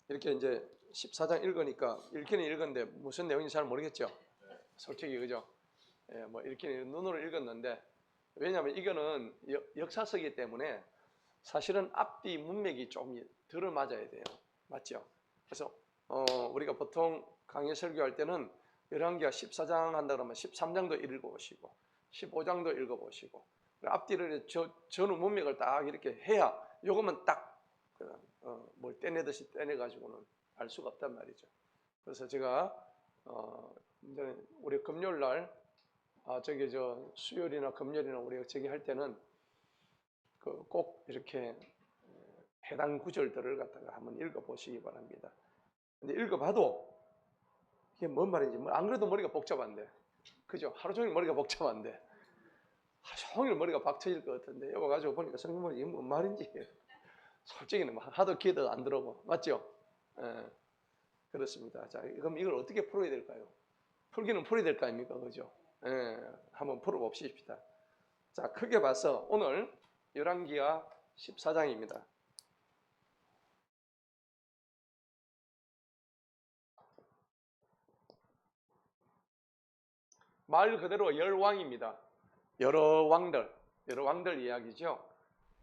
이렇게 이제 14장 읽으니까 읽기는 읽었는데 무슨 내용인지 잘 모르겠죠. 솔직히 그죠? 예, 뭐 이렇게 눈으로 읽었는데 왜냐하면 이거는 역사서이기 때문에 사실은 앞뒤 문맥이 좀 들어맞아야 돼요. 맞죠? 그래서 우리가 보통 강의 설교할 때는 열왕기하 14장 한다 그러면 13장도 읽어보시고 15장도 읽어보시고 앞뒤를 전후 문맥을 딱 이렇게 해야 요거면 딱 뭘 떼내듯이 떼내가지고는 알 수가 없단 말이죠. 그래서 제가 이제 우리 금요일 날 수요일이나 금요일이나 우리가 저기 할 때는 꼭 이렇게 해당 구절들을 갖다가 한번 읽어보시기 바랍니다. 근데 읽어봐도 이게 뭔 말인지 안 그래도 머리가 복잡한데, 그죠? 하루 종일 머리가 복잡한데 하루 종일 머리가 박쳐질 것 같은데 여기 가지고 보니까 성경은 이게 뭔 말인지 솔직히는 하도 기회도 안 들어오고 맞죠? 예, 그렇습니다. 자, 그럼 이걸 어떻게 풀어야 될까요? 풀기는 풀어야 될 거 아닙니까? 그죠? 예, 한번 풀어봅시다. 자, 크게 봐서 오늘 열왕기하 14장입니다. 말 그대로 열왕입니다. 여러 왕들 이야기죠.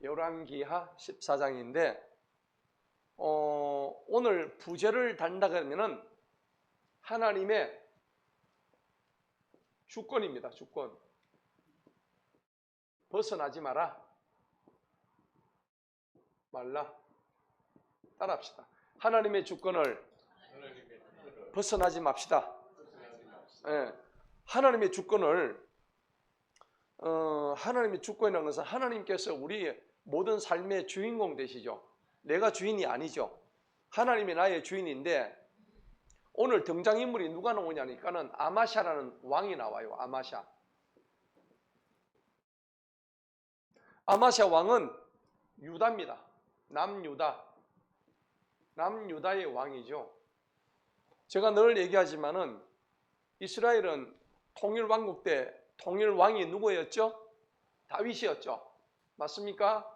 열왕기하 14장인데 오늘 부제를 단다고 하면은 하나님의 주권입니다. 주권. 벗어나지 말라. 따라합시다. 하나님의 주권을 벗어나지 맙시다. 예. 하나님의 주권을 하나님의 주권이라는 것은 하나님께서 우리의 모든 삶의 주인공 되시죠. 내가 주인이 아니죠. 하나님이 나의 주인인데 오늘 등장인물이 누가 나오냐니까는 아마샤라는 왕이 나와요. 아마샤 왕은 유다입니다. 남유다의 왕이죠. 제가 늘 얘기하지만은 이스라엘은 통일왕국 때 통일왕이 누구였죠? 다윗이었죠. 맞습니까?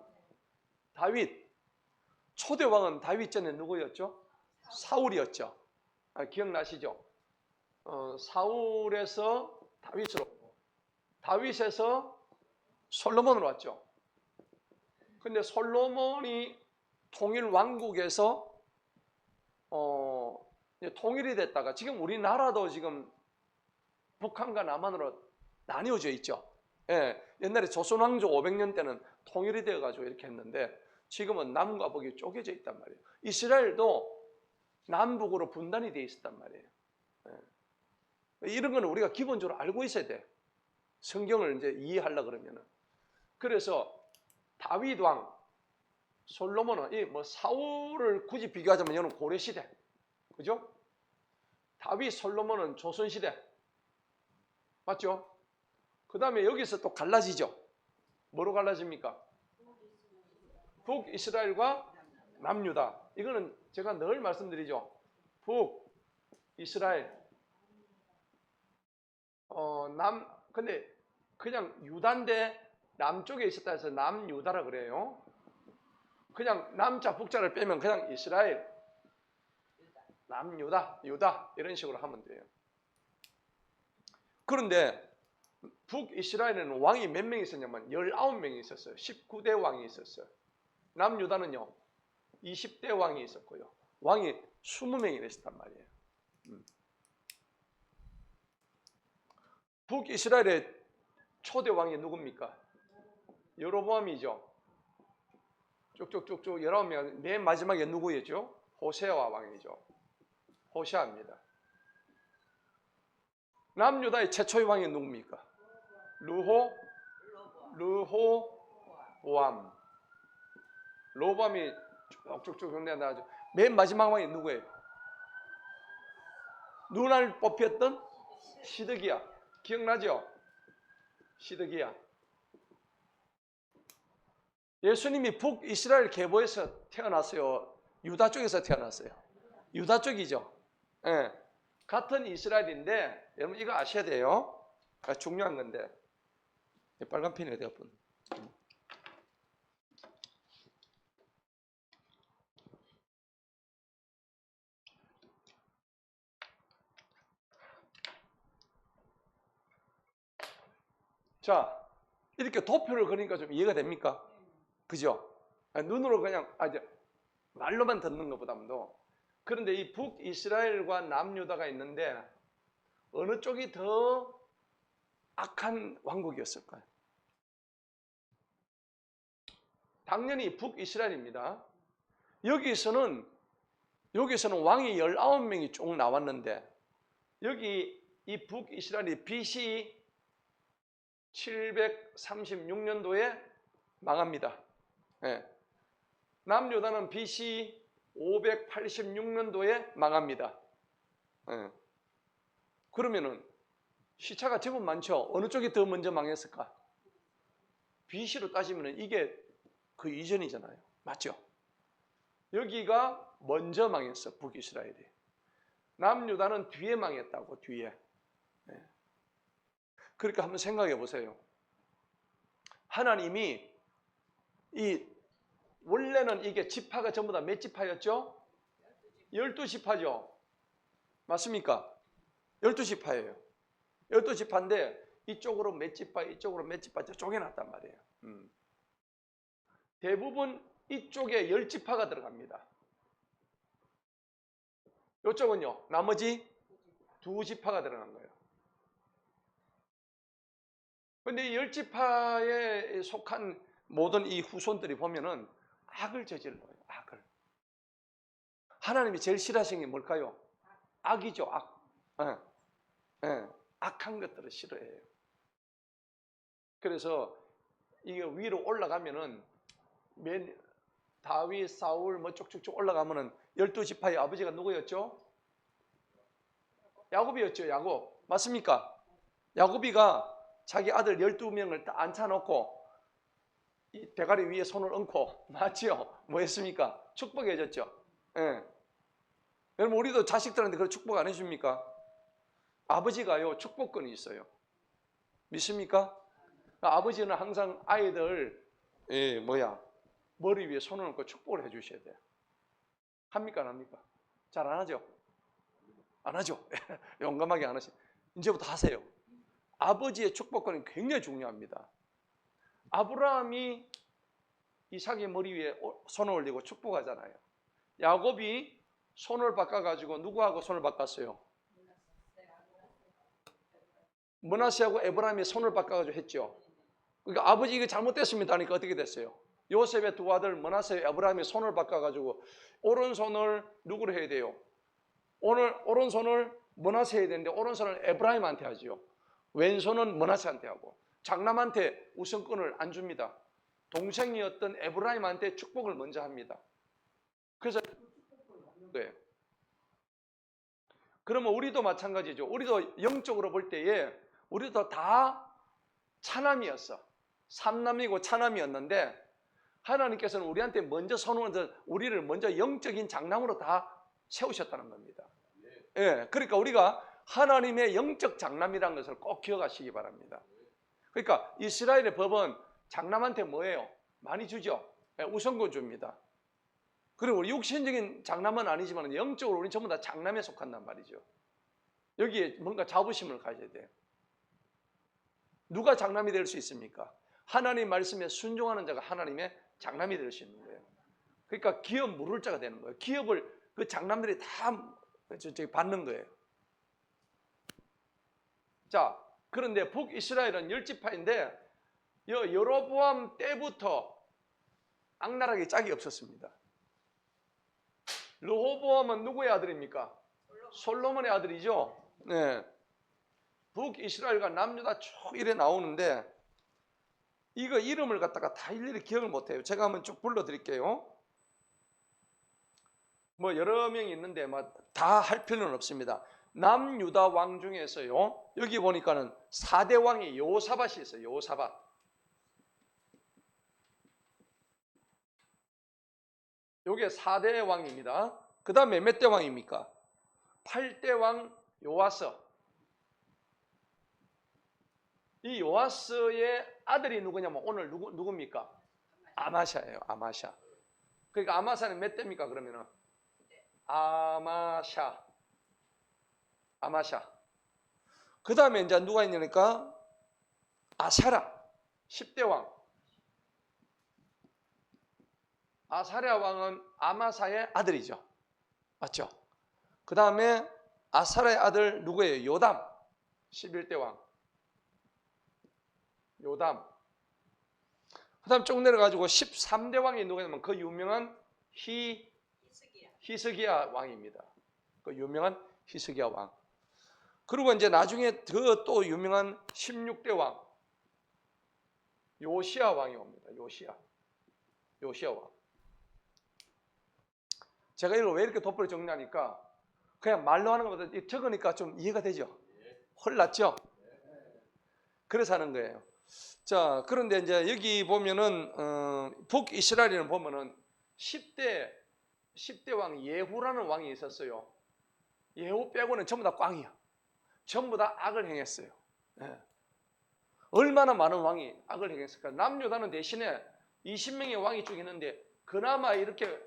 다윗. 초대왕은 다윗 전에 누구였죠? 사울이었죠. 기억나시죠? 사울에서 다윗으로, 다윗에서 솔로몬으로 왔죠. 근데 솔로몬이 통일왕국에서 통일이 됐다가 지금 우리나라도 지금 북한과 남한으로 나뉘어져 있죠. 예, 옛날에 조선왕조 500년 때는 통일이 되어가지고 이렇게 했는데 지금은 남과 북이 쪼개져 있단 말이에요. 이스라엘도 남북으로 분단이 되어 있었단 말이에요. 예. 이런 거는 우리가 기본적으로 알고 있어야 돼. 성경을 이제 이해하려고 그러면은. 그래서 다윗 왕, 솔로몬은 사울을 굳이 비교하자면 이거는 고려 시대, 그죠? 다윗, 솔로몬은 조선 시대, 맞죠? 그 다음에 여기서 또 갈라지죠. 뭐로 갈라집니까? 북이스라엘과 남유다. 이거는 제가 늘 말씀드리죠. 북이스라엘, 근데 그냥 유다인데 남쪽에 있었다 해서 남유다라 그래요. 그냥 남자 북자를 빼면 그냥 이스라엘, 남유다, 유다 이런 식으로 하면 돼요. 그런데 북이스라엘에는 왕이 몇 명 있었냐면 19명이 있었어요. 19대 왕이 있었어요. 남유다는요 20대 왕이 있었고요. 왕이 20명이 있었단 말이에요. 북이스라엘의 초대 왕이 누굽니까? 여로보암이죠. 쭉쭉쭉쭉 19명, 맨 마지막에 누구였죠? 호세아 왕이죠. 호세아입니다. 남유다의 최초의 왕이 누굽니까? 르호보암. 로보암이 쭉쭉쭉 경대한다. 맨 마지막 왕이 누구예요? 눈알 뽑혔던 시드기야. 기억나죠? 시드기야. 예수님이 북이스라엘 계보에서 태어났어요. 유다 쪽에서 태어났어요. 유다 쪽이죠. 예. 같은 이스라엘인데 여러분 이거 아셔야 돼요. 중요한 건데. 빨간 펜이 어디가 분? 자, 이렇게 도표를 그리니까 좀 이해가 됩니까? 그죠? 눈으로 그냥 이제 말로만 듣는 것보다도. 그런데 이 북이스라엘과 남유다가 있는데 어느 쪽이 더 악한 왕국이었을까요? 당연히 북이스라엘입니다. 여기서는 왕이 19명이 쭉 나왔는데 여기 이 북이스라엘이 BC 736년도에 망합니다. 예. 남유다는 BC 586년도에 망합니다. 예. 그러면은 시차가 제법 많죠. 어느 쪽이 더 먼저 망했을까? BC로 따지면 이게 그 이전이잖아요. 맞죠? 여기가 먼저 망했어, 북이스라엘이. 남유다는 뒤에 망했다고, 뒤에. 네. 그러니까 한번 생각해 보세요. 하나님이 원래는 이게 지파가 전부 다 몇 지파였죠? 12지파죠. 맞습니까? 12지파예요. 12지파인데 이쪽으로 몇 지파, 이쪽으로 몇 지파 쪼개놨단 말이에요. 대부분 이쪽에 10지파가 들어갑니다. 이쪽은요, 나머지 2지파가 들어간 거예요. 그런데 이 10지파에 속한 모든 이 후손들이 보면은 악을 저질러요. 악을. 하나님이 제일 싫어하시는 게 뭘까요? 악이죠. 악. 악한 것들을 싫어해요. 그래서 이게 위로 올라가면은 다윗, 사울 뭐 쭉쭉쭉 올라가면은 12지파의 아버지가 누구였죠? 야곱이었죠. 야곱. 맞습니까? 야곱이가 자기 아들 12명을 다 앉혀놓고 이 대가리 위에 손을 얹고, 맞죠? 뭐 했습니까? 축복해줬죠. 예. 여러분, 우리도 자식들한테 그런 축복 안 해줍니까? 아버지가요, 축복권이 있어요. 믿습니까? 아버지는 항상 아이들 머리 위에 손을 얹고 축복을 해주셔야 돼요. 합니까? 안 합니까? 잘 안 하죠? 안 하죠? 용감하게 안 하시죠? 이제부터 하세요. 아버지의 축복권은 굉장히 중요합니다. 아브라함이 이삭의 머리 위에 손을 올리고 축복하잖아요. 야곱이 손을 바꿔가지고 누구하고 손을 바꿨어요? 므낫세하고 에브라임이 손을 바꿔가지고 했죠. 그러니까 아버지 이게 잘못됐습니다 하니까 어떻게 됐어요? 요셉의 두 아들 므낫세, 에브라임이 손을 바꿔가지고 오른손을 누구로 해야 돼요? 오른손을 므낫세 해야 되는데 오른손을 에브라임한테 하죠. 왼손은 므낫세한테 하고 장남한테 우선권을 안 줍니다. 동생이었던 에브라임한테 축복을 먼저 합니다. 그래서 네. 그러면 우리도 마찬가지죠. 우리도 영적으로 볼 때에 우리도 다 차남이었어. 삼남이고 차남이었는데 하나님께서는 우리한테 먼저 우리를 먼저 영적인 장남으로 다 세우셨다는 겁니다. 예, 그러니까 우리가 하나님의 영적 장남이라는 것을 꼭 기억하시기 바랍니다. 그러니까 이스라엘의 법은 장남한테 뭐예요? 많이 주죠. 예, 우선권 줍니다. 그리고 우리 육신적인 장남은 아니지만 영적으로 우리는 전부 다 장남에 속한단 말이죠. 여기에 뭔가 자부심을 가져야 돼요. 누가 장남이 될 수 있습니까? 하나님 말씀에 순종하는 자가 하나님의 장남이 될 수 있는 거예요. 그러니까 기업 물을 자가 되는 거예요. 기업을 그 장남들이 다 받는 거예요. 자, 그런데 북이스라엘은 10지파인데 여로보암 때부터 악랄하게 짝이 없었습니다. 르호보암은 누구의 아들입니까? 솔로몬의 아들이죠. 네. 북이스라엘과 남유다 쭉 이래 나오는데 이거 이름을 갖다가 다 일일이 기억을 못해요. 제가 한번 쭉 불러드릴게요. 뭐 여러 명이 있는데 다 할 필요는 없습니다. 남유다 왕 중에서요, 여기 보니까는 4대 왕이 여호사밧이 있어요. 여호사밧. 요게 4대 왕입니다. 그 다음에 몇 대 왕입니까? 8대 왕 요아스. 이 요아스의 아들이 누구냐면 오늘 누굽니까? 아마샤예요. 아마샤. 그러니까 아마샤는 몇 대입니까? 그러면은 아마샤. 그 다음에 이제 누가 있냐니까 아사랴 10대 왕. 아사랴 왕은 아마사의 아들이죠. 맞죠? 그 다음에 아사랴의 아들 누구예요? 요담 11대 왕. 요담. 그 다음 쭉 내려가지고 13대 왕이 누구냐면 그 유명한 히스기야 왕입니다. 그 유명한 히스기야 왕. 그리고 이제 나중에 그 또 유명한 16대 왕 요시야 왕이 옵니다. 요시야 왕. 제가 이걸 왜 이렇게 돋보려 정리하니까 그냥 말로 하는 것보다 적으니까 좀 이해가 되죠? 헐났죠? 그래서 하는 거예요. 자, 그런데 이제 여기 보면은 북이스라엘에는 보면은 10대 왕 예후라는 왕이 있었어요. 예후 빼고는 전부 다 꽝이야. 전부 다 악을 행했어요. 예. 얼마나 많은 왕이 악을 행했을까? 남유다는 대신에 20명의 왕이 쭉 있는데 그나마 이렇게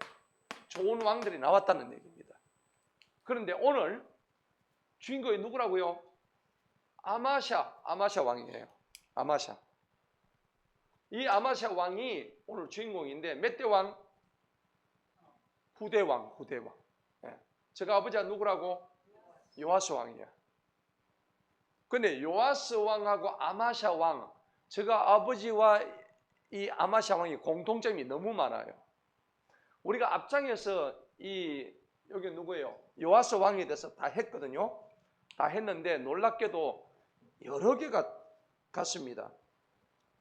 좋은 왕들이 나왔다는 얘기입니다. 그런데 오늘 주인공이 누구라고요? 아마샤 왕이에요. 아마샤. 이 아마샤 왕이 오늘 주인공인데 몇 대 왕? 후대 왕. 예. 제가 아버지가 누구라고? 요아스 왕이에요. 근데 요아스 왕하고 아마샤 왕, 제가 아버지와 이 아마샤 왕이 공통점이 너무 많아요. 우리가 앞장에서 여기 누구예요? 요아스 왕에 대해서 다 했거든요. 다 했는데 놀랍게도 여러 개가 같습니다.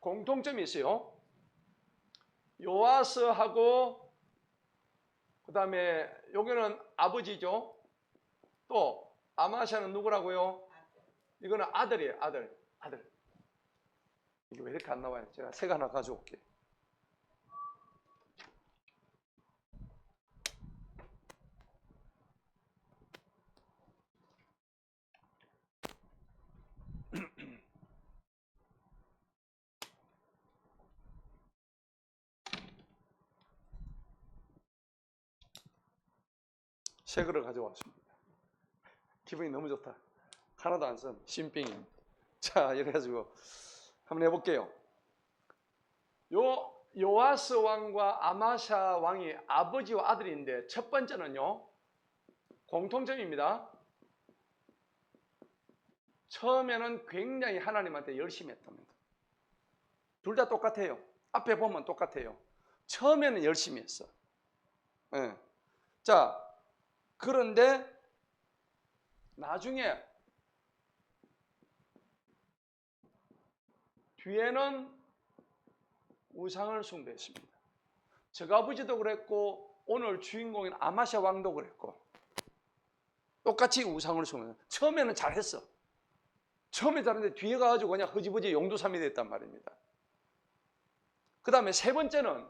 공통점이 있어요. 요아스하고 그 다음에 여기는 아버지죠. 또 아마샤는 누구라고요? 이거는 아들이에요. 아들. 이게 왜 이렇게 안 나와요? 제가 색 하나 가져올게요. 새 거를 가져왔습니다. 기분이 너무 좋다. 하나도 안 쓴 신빙임. 자, 이래가지고 한번 해볼게요. 요아스 왕과 아마샤 왕이 아버지와 아들인데 첫 번째는요, 공통점입니다. 처음에는 굉장히 하나님한테 열심히 했답니다. 둘 다 똑같아요. 앞에 보면 똑같아요. 처음에는 열심히 했어. 네. 자, 그런데 나중에 뒤에는 우상을 숭배했습니다. 제가 아버지도 그랬고 오늘 주인공인 아마샤 왕도 그랬고 똑같이 우상을 숭배했어요. 처음에는 잘했어. 처음에 잘했는데 뒤에 가가지고 그냥 허지부지 용두삼이 됐단 말입니다. 그 다음에 세 번째는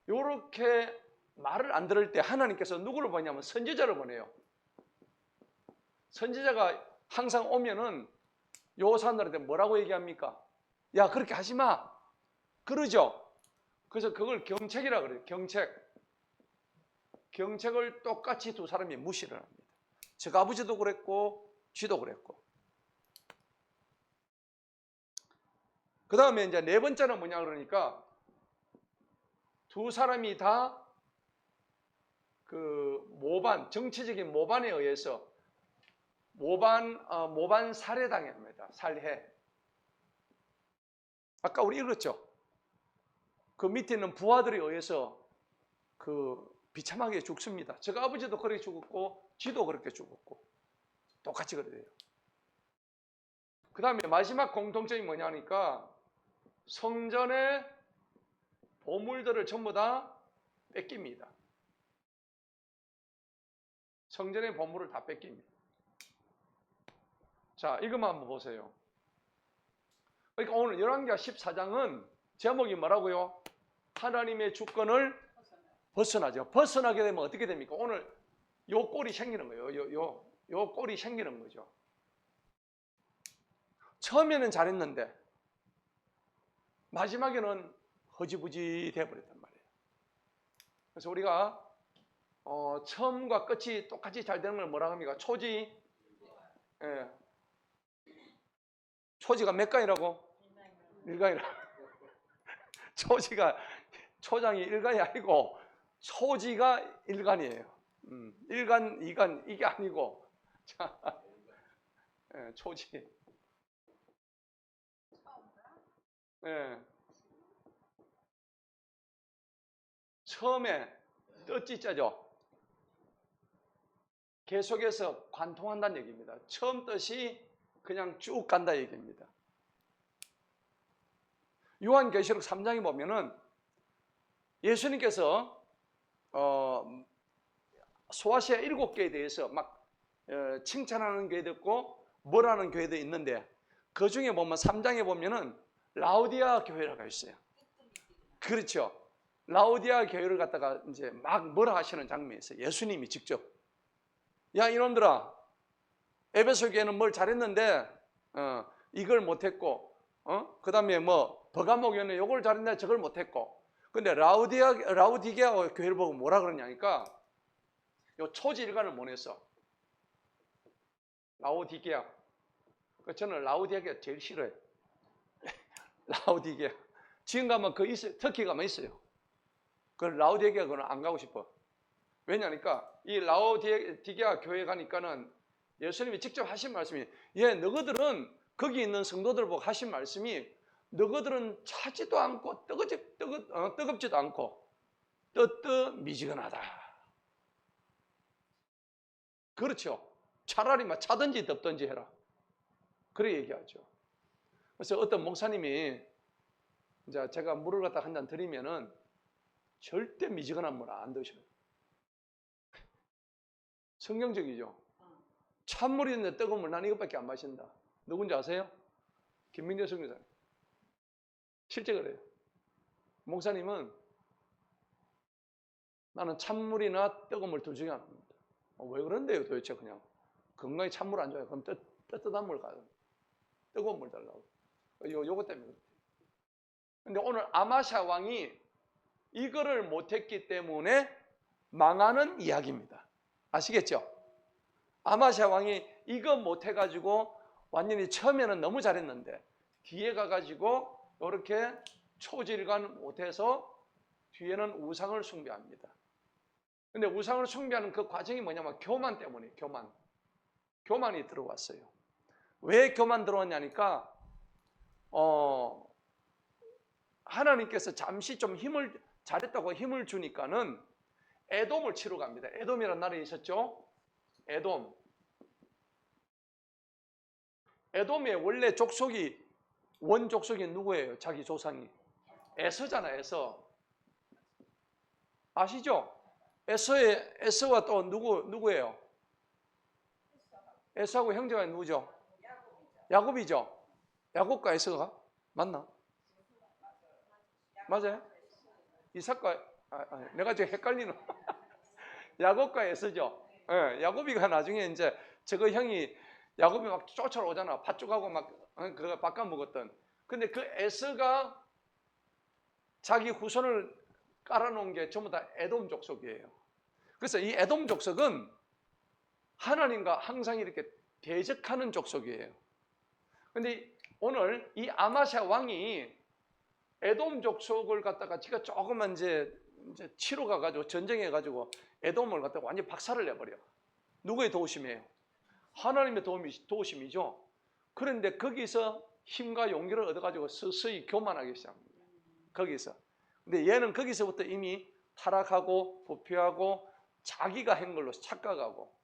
이렇게 말을 안 들을 때 하나님께서 누구를 보냐면 선지자를 보내요. 선지자가 항상 오면은 요 사람들한테 뭐라고 얘기합니까? 야, 그렇게 하지 마. 그러죠. 그래서 그걸 경책이라 그래요. 경책을 똑같이 두 사람이 무시를 합니다. 제가 아버지도 그랬고 쥐도 그랬고. 그 다음에 이제 네 번째는 뭐냐 그러니까 두 사람이 다 그 정치적인 모반에 의해서 모반 살해당합니다. 살해. 아까 우리 읽었죠? 그 밑에 있는 부하들에 의해서 그 비참하게 죽습니다. 제가 아버지도 그렇게 죽었고 쥐도 그렇게 죽었고 똑같이 그래요. 그 다음에 마지막 공통점이 뭐냐니까 성전의 보물들을 전부 다 뺏깁니다. 성전의 보물을 다 뺏깁니다. 자, 이것만 한번 보세요. 그러니까 오늘 열왕기하 14장은 제목이 뭐라고요? 하나님의 주권을 벗어나죠. 벗어나게 되면 어떻게 됩니까? 오늘 요 꼴이 생기는 거예요. 요 꼴이 생기는 거죠. 처음에는 잘했는데 마지막에는 허지부지 돼버렸단 말이에요. 그래서 우리가 처음과 끝이 똑같이 잘 되는 걸 뭐라고 합니까? 초지. 예. 초지가 몇 가지라고? 일간이라. 초지가 초장이 일간이 아니고 초지가 일간이에요. 일간, 이간 이게 아니고 자, 예, 초지. 예. 처음에 뜻지자죠. 계속해서 관통한다는 얘기입니다. 처음 뜻이 그냥 쭉 간다 얘기입니다. 요한계시록 3장에 보면은 예수님께서 소아시아 7개에 대해서 막 칭찬하는 교회도 있고 뭐라는 교회도 있는데 그 중에 보면 3장에 보면은 라오디아 교회라고 있어요. 그렇죠. 라오디아 교회를 갖다가 이제 막 뭐라 하시는 장면이 있어요. 예수님이 직접 야 이놈들아 에베소 교회는 뭘 잘했는데 이걸 못했고 그 다음에 뭐 버가모 교회는 이걸 잘했는데 저걸 못했고 근데 라우디게아 교회를 보고 뭐라 그러냐니까 요 초지일간을 못 했어. 라우디게아. 저는 라우디게아 제일 싫어요. 라우디게아. 지금 가면 그 있어요. 터키 가면 있어요. 그 라우디게아 그는 안 가고 싶어. 왜냐니까 이 라우디게아 교회 가니까는 예수님이 직접 하신 말씀이 너희들은 거기 있는 성도들 보고 하신 말씀이 너희들은 차지도 않고 뜨겁지도 않고 뜨뜻미지근하다. 그렇죠. 차라리 막 차든지 덥든지 해라. 그래 얘기하죠. 그래서 어떤 목사님이 이제 제가 물을 갖다 한 잔 드리면은 절대 미지근한 물 안 드셔요. 성경적이죠. 찬물인데 뜨거운 물 난 이것밖에 안 마신다. 누군지 아세요? 김민재 선교사님. 실제 그래요. 목사님은 나는 찬물이나 뜨거운 물 둘 중에 하나입니다. 왜 그런데요 도대체 그냥. 건강에 찬물 안 좋아요. 그럼 뜨뜻한 물 가요. 뜨거운 물 달라고. 요거 때문에. 근데 오늘 아마샤 왕이 이거를 못했기 때문에 망하는 이야기입니다. 아시겠죠? 아마샤 왕이 이거 못해가지고 완전히 처음에는 너무 잘했는데 뒤에 가가지고 이렇게 초질간 못해서 뒤에는 우상을 숭배합니다. 근데 우상을 숭배하는 그 과정이 뭐냐면 교만 때문이에요. 교만이 들어왔어요. 왜 교만 들어왔냐니까 하나님께서 잠시 좀 잘했다고 힘을 주니까는 에돔을 치러 갑니다. 에돔이라는 나라에 있었죠. 에돔의 원래 원족속이 누구예요? 자기 조상이 에서잖아요. 에서 아시죠? 에서와 또 누구예요? 에서하고 형제가 누구죠? 야곱이죠. 야곱과 에서가 맞나? 맞아요? 이삭과 내가 지금 헷갈리는 야곱과 에서죠. 야곱이가 나중에 이제 저거 형이 야곱이 막 쫓아오잖아. 팥죽하고 막 그거 바꿔 먹었던. 근데 그 에서가 자기 후손을 깔아놓은 게 전부 다 에돔 족속이에요. 그래서 이 에돔 족속은 하나님과 항상 이렇게 대적하는 족속이에요. 근데 오늘 이 아마샤 왕이 에돔 족속을 갖다가 지가 조금만 이제 치러 가가지고 전쟁해가지고 에돔을 갖다가 완전 박살을 내버려. 누구의 도우심이에요? 하나님의 도우심이죠. 그런데 거기서 힘과 용기를 얻어가지고 서서히 교만하기 시작합니다. 거기서. 근데 얘는 거기서부터 이미 타락하고 부패하고 자기가 한 걸로 착각하고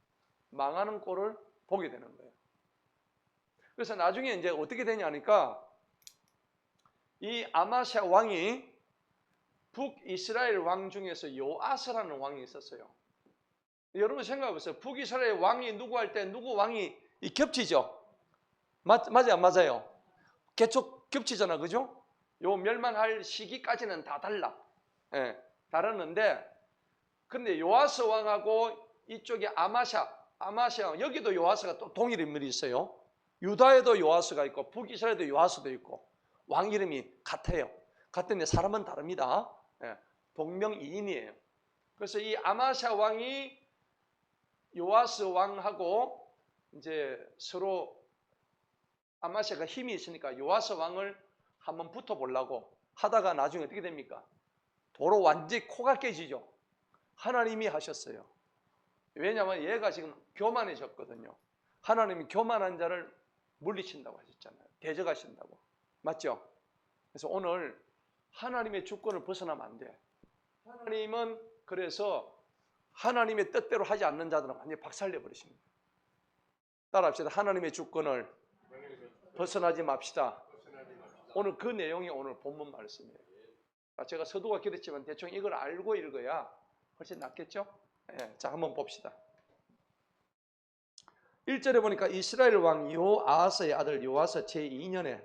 망하는 꼴을 보게 되는 거예요. 그래서 나중에 이제 어떻게 되냐니까 이 아마샤 왕이 북이스라엘 왕 중에서 요아스라는 왕이 있었어요. 여러분 생각해보세요. 북이스라엘 왕이 누구 할 때 누구 왕이 겹치죠? 맞아요, 안 맞아요? 계속 겹치잖아, 그죠? 요 멸망할 시기까지는 다 달라. 다르는데, 근데 요아스 왕하고 이쪽에 아마샤 왕, 여기도 요아스가 또 동일 인물이 있어요. 유다에도 요아스가 있고, 북이스라엘에도 요아스도 있고, 왕 이름이 같아요. 같은데 사람은 다릅니다. 동명이인이에요. 그래서 이 아마샤 왕이 요아스 왕하고 이제 서로 아마샤가 힘이 있으니까 요아스 왕을 한번 붙어보려고 하다가 나중에 어떻게 됩니까? 도로 완전히 코가 깨지죠. 하나님이 하셨어요. 왜냐하면 얘가 지금 교만해졌거든요. 하나님이 교만한 자를 물리친다고 하셨잖아요. 대적하신다고. 맞죠? 그래서 오늘 하나님의 주권을 벗어나면 안 돼. 하나님은 그래서 하나님의 뜻대로 하지 않는 자들은 완전히 박살내 버리십니다. 따라합시다. 하나님의 주권을 벗어나지 맙시다. 오늘 그 내용이 오늘 본문 말씀이에요. 제가 서두가 길었지만 대충 이걸 알고 읽어야 훨씬 낫겠죠? 네, 자, 한번 봅시다. 1절에 보니까 이스라엘 왕 요아하스의 아들 요아스 제2년에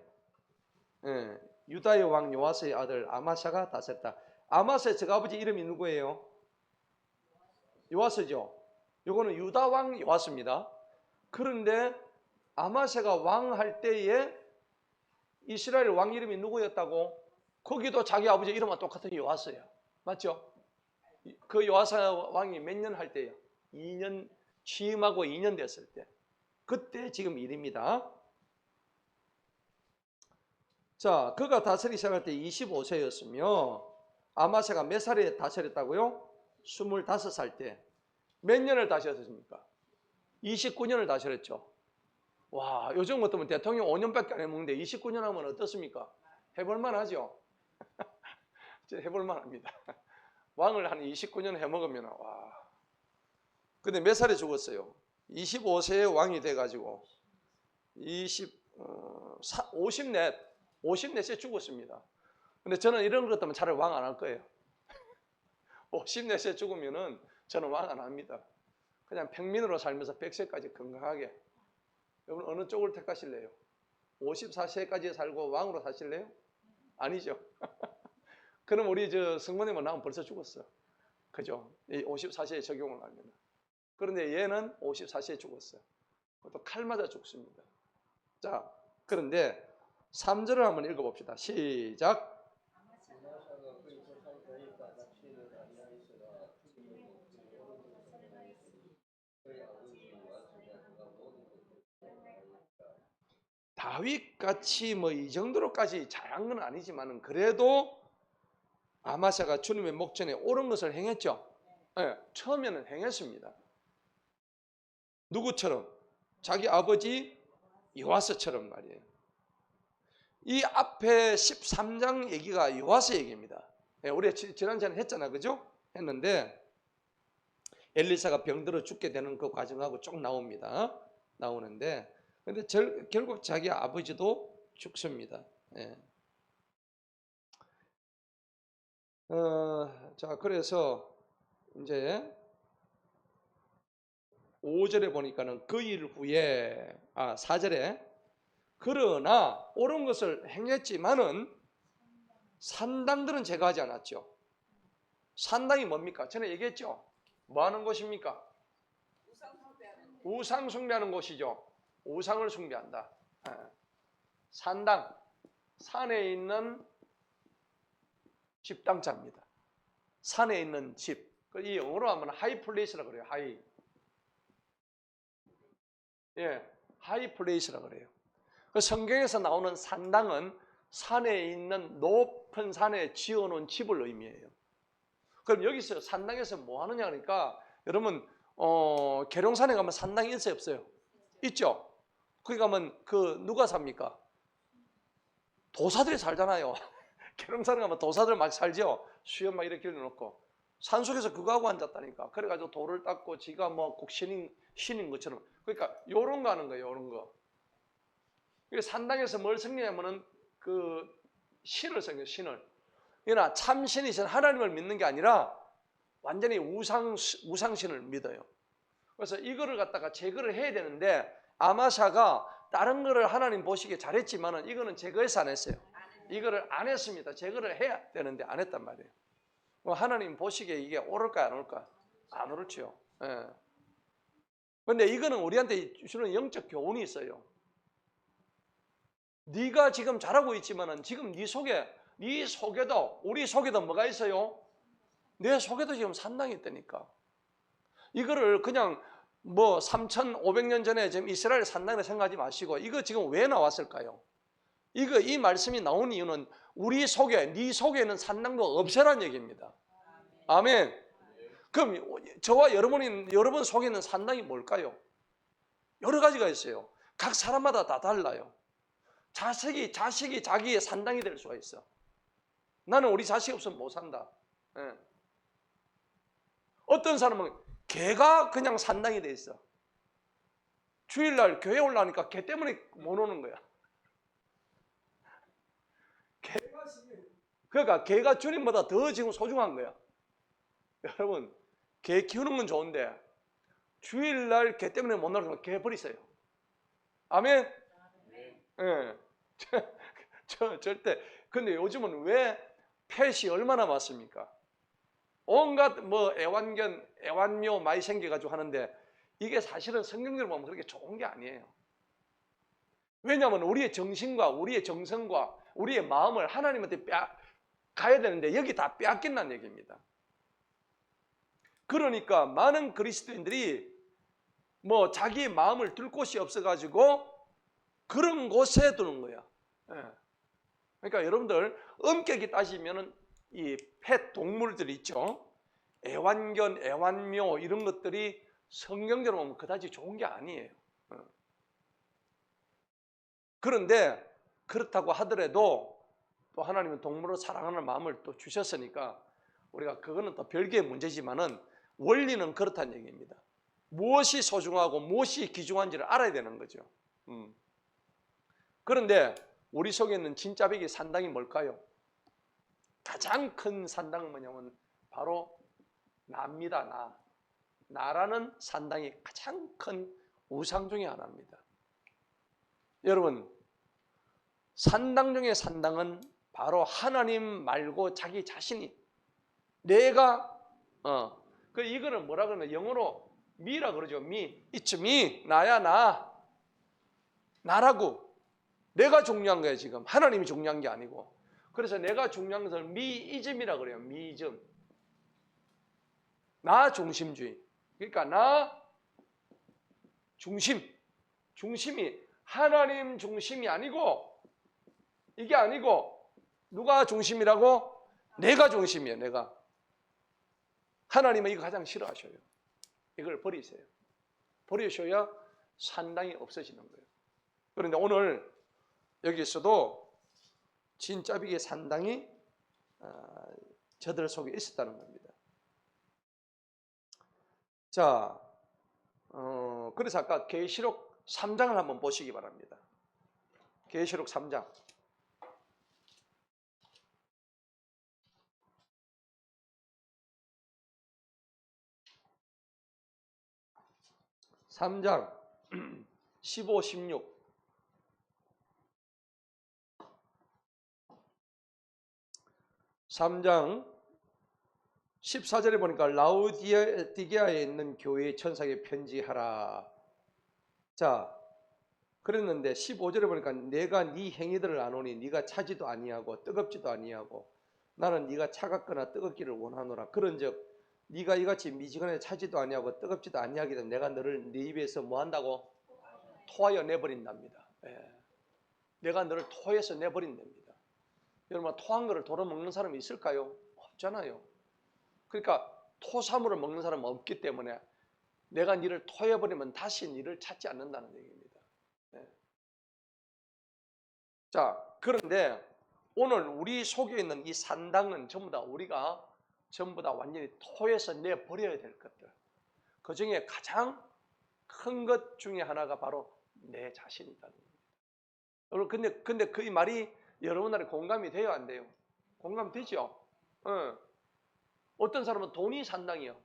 유다의 왕 요아스의 아들 아마샤가 다스렸다. 아마스의 적아버지 이름이 누구예요? 요아스죠. 요거는 유다 왕 요아스입니다. 그런데 아마샤가 왕할 때에 이스라엘 왕 이름이 누구였다고? 거기도 자기 아버지 이름과 똑같은 요아스예요. 맞죠? 그 요아스 왕이 몇 년 할 때예요? 2년 취임하고 2년 됐을 때. 그때 지금 일입니다. 자, 그가 다스리기 시작할 때 25세였으며 아마샤가 몇 살에 다스렸다고요? 25살 때. 몇 년을 다스렸습니까? 29년을 다스렸죠. 와, 요즘 같으면 대통령 5년밖에 안 해먹는데 29년 하면 어떻습니까? 해볼만 하죠? 해볼만 합니다. 왕을 한 29년 해먹으면 와. 근데 몇 살에 죽었어요? 25세에 왕이 돼가지고 54세 죽었습니다. 근데 저는 이런 것 때문에 차라리 왕 안 할 거예요. 54세 죽으면은 저는 왕 안 합니다. 그냥 평민으로 살면서 100세까지 건강하게. 여러분 어느 쪽을 택하실래요? 54세까지 살고 왕으로 사실래요? 아니죠. 그럼 우리 저 성모님은 나면 벌써 죽었어. 그죠? 54세에 적용을 하면. 그런데 얘는 54세에 죽었어요. 또 칼 맞아 죽습니다. 자, 그런데 3절을 한번 읽어봅시다. 시작. 다윗같이 뭐 이 정도로까지 잘한 건 아니지만은 그래도 아마샤가 주님의 목전에 옳은 것을 행했죠. 네, 처음에는 행했습니다. 누구처럼? 자기 아버지 요아스처럼 말이에요. 이 앞에 13장 얘기가 요아스 얘기입니다. 네, 우리 지난주에 했잖아, 그죠? 했는데 엘리사가 병들어 죽게 되는 그 과정하고 쭉 나오는데 근데 결국 자기 아버지도 죽습니다. 네. 자, 그래서 이제 5절에 보니까는 그 일 후에 4절에 그러나 옳은 것을 행했지만은 산당들은 제거하지 않았죠. 산당이 뭡니까? 전에 얘기했죠. 뭐 하는 곳입니까? 우상 숭배하는 곳이죠. 우상을 숭배한다. 산당, 산에 있는 집당자입니다. 산에 있는 집. 이 영어로 하면 하이 플레이스라고 그래요. 하이. 예, 하이 플레이스라고 그래요. 그 성경에서 나오는 산당은 산에 있는 높은 산에 지어놓은 집을 의미해요. 그럼 여기서 산당에서 뭐 하느냐 그러니까 여러분 계룡산에 가면 산당이 있어요, 없어요? 있죠. 거기 가면 누가 삽니까? 도사들이 살잖아요. 계룡산에 가면 도사들 막 살죠. 수염 막 이렇게 길러놓고 산속에서 그거 하고 앉았다니까. 그래가지고 돌을 닦고 지가 뭐 꼭 신인 것처럼. 그러니까 요런 거 하는 거예요, 요런 거. 산당에서 뭘 섬기냐면은 그 신을 섬겨요, 신을. 그러나 참신이신 하나님을 믿는 게 아니라 완전히 우상신을 믿어요. 그래서 이거를 갖다가 제거를 해야 되는데 아마샤가 다른 거를 하나님 보시기에 잘했지만은 이거는 제거해서 안 했어요. 이거를 안 했습니다. 제거를 해야 되는데 안 했단 말이에요. 하나님 보시기에 이게 옳을까요, 안 옳을까요? 안 옳죠. 예. 근데 이거는 우리한테 주는 영적 교훈이 있어요. 네가 지금 잘하고 있지만은 지금 네 속에도 우리 속에도 뭐가 있어요? 내 속에도 지금 산당이 있다니까. 이거를 그냥 뭐 3,500년 전에 지금 이스라엘 산당을 생각하지 마시고 이거 지금 왜 나왔을까요? 이 말씀이 나온 이유는 우리 속에, 네 속에는 산당도 없애라는 얘기입니다. 아멘. 그럼 저와 여러분 속에 있는 산당이 뭘까요? 여러 가지가 있어요. 각 사람마다 다 달라요. 자식이 자기의 산당이 될 수가 있어. 나는 우리 자식 없으면 못 산다. 예. 어떤 사람은 개가 그냥 산당이 돼 있어. 주일날 교회 올라오니까 개 때문에 못 오는 거야. 그러니까 개가 주님보다 더 지금 소중한 거야. 여러분, 개 키우는 건 좋은데 주일날 개 때문에 못 나가면 개 버리세요. 아멘? 예. 절대. 근데 요즘은 왜 펫이 얼마나 많습니까? 온갖 뭐 애완묘 많이 생겨가지고 하는데 이게 사실은 성경적으로 보면 그렇게 좋은 게 아니에요. 왜냐하면 우리의 정신과 우리의 정성과 우리의 마음을 하나님한테 가야 되는데 여기 다 빼앗긴다는 얘기입니다. 그러니까 많은 그리스도인들이 뭐 자기의 마음을 둘 곳이 없어가지고 그런 곳에 두는 거야. 예. 그러니까 여러분들 엄격히 따지면은 이 펫 동물들 있죠. 애완견, 애완묘 이런 것들이 성경적으로 보면 그다지 좋은 게 아니에요. 그런데 그렇다고 하더라도 또 하나님은 동물을 사랑하는 마음을 또 주셨으니까 우리가 그거는 또 별개의 문제지만은 원리는 그렇다는 얘기입니다. 무엇이 소중하고 무엇이 귀중한지를 알아야 되는 거죠. 그런데 우리 속에 있는 진짜 백의 산당이 뭘까요? 가장 큰 산당은 뭐냐면 바로 나입니다. 나라는 산당이 가장 큰 우상 중에 하나입니다. 여러분, 산당 중에 산당은 바로 하나님 말고 자기 자신이 내가 이거는 뭐라 그러면 영어로 me라 그러죠. me, it's me, 나야 나라고. 내가 중요한 거예요. 지금 하나님이 중요한 게 아니고. 그래서 내가 중요한 것을 meism이라 그래요. meism. 나 중심주의. 그러니까 나 중심이 하나님 중심이 아니고 이게 아니고 누가 중심이라고? 내가 중심이에요. 내가. 하나님은 이거 가장 싫어하셔요. 이걸 버리세요. 버리셔야 산당이 없어지는 거예요. 그런데 오늘 여기서도 진짜비의 산당이 저들 속에 있었다는 겁니다. 자, 그래서 아까 계시록 3장을 한번 보시기 바랍니다. 계시록 3장. 3장 15, 16. 3장 14절에 보니까 라우디게아에 있는 교회의 천사에게 편지하라. 자, 그랬는데 15절에 보니까 내가 네 행위들을 아노니 네가 차지도 아니하고 뜨겁지도 아니하고 나는 네가 차갑거나 뜨겁기를 원하노라. 그런즉 네가 이같이 미지근하게 차지도 아니하고 뜨겁지도 아니하기 때문에 내가 너를 네 입에서 뭐 한다고? 토하여 내버린답니다. 예. 내가 너를 토해서 내버린답니다. 여러분, 토한 거를 도로 먹는 사람이 있을까요? 없잖아요. 그러니까 토사물을 먹는 사람은 없기 때문에 내가 너를 토해버리면 다시 너를 찾지 않는다는 얘기입니다. 네. 자, 그런데 오늘 우리 속에 있는 이 산당은 우리가 전부 다 완전히 토해서 내버려야 될 것들. 그 중에 가장 큰 것 중에 하나가 바로 내 자신이라는 겁니다. 여러분, 근데 그 말이 여러분들의 공감이 돼요, 안 돼요? 공감되죠? 어떤 사람은 돈이 산당이요.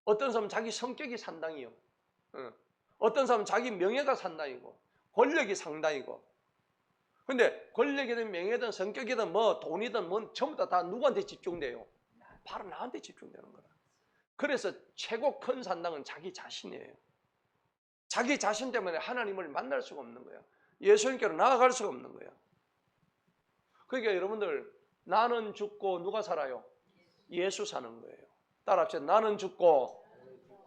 어떤 사람은 자기 성격이 산당이요. 어떤 사람은 자기 명예가 산당이고, 권력이 상당이고. 근데 권력이든 명예든 성격이든 뭐 돈이든 뭐 전부 다 누구한테 집중돼요? 바로 나한테 집중되는 거라. 그래서 최고 큰 산당은 자기 자신이에요. 자기 자신 때문에 하나님을 만날 수가 없는 거예요. 예수님께로 나아갈 수가 없는 거예요. 그러니까 여러분들, 나는 죽고 누가 살아요? 예수 사는 거예요. 따라합시다. 나는 죽고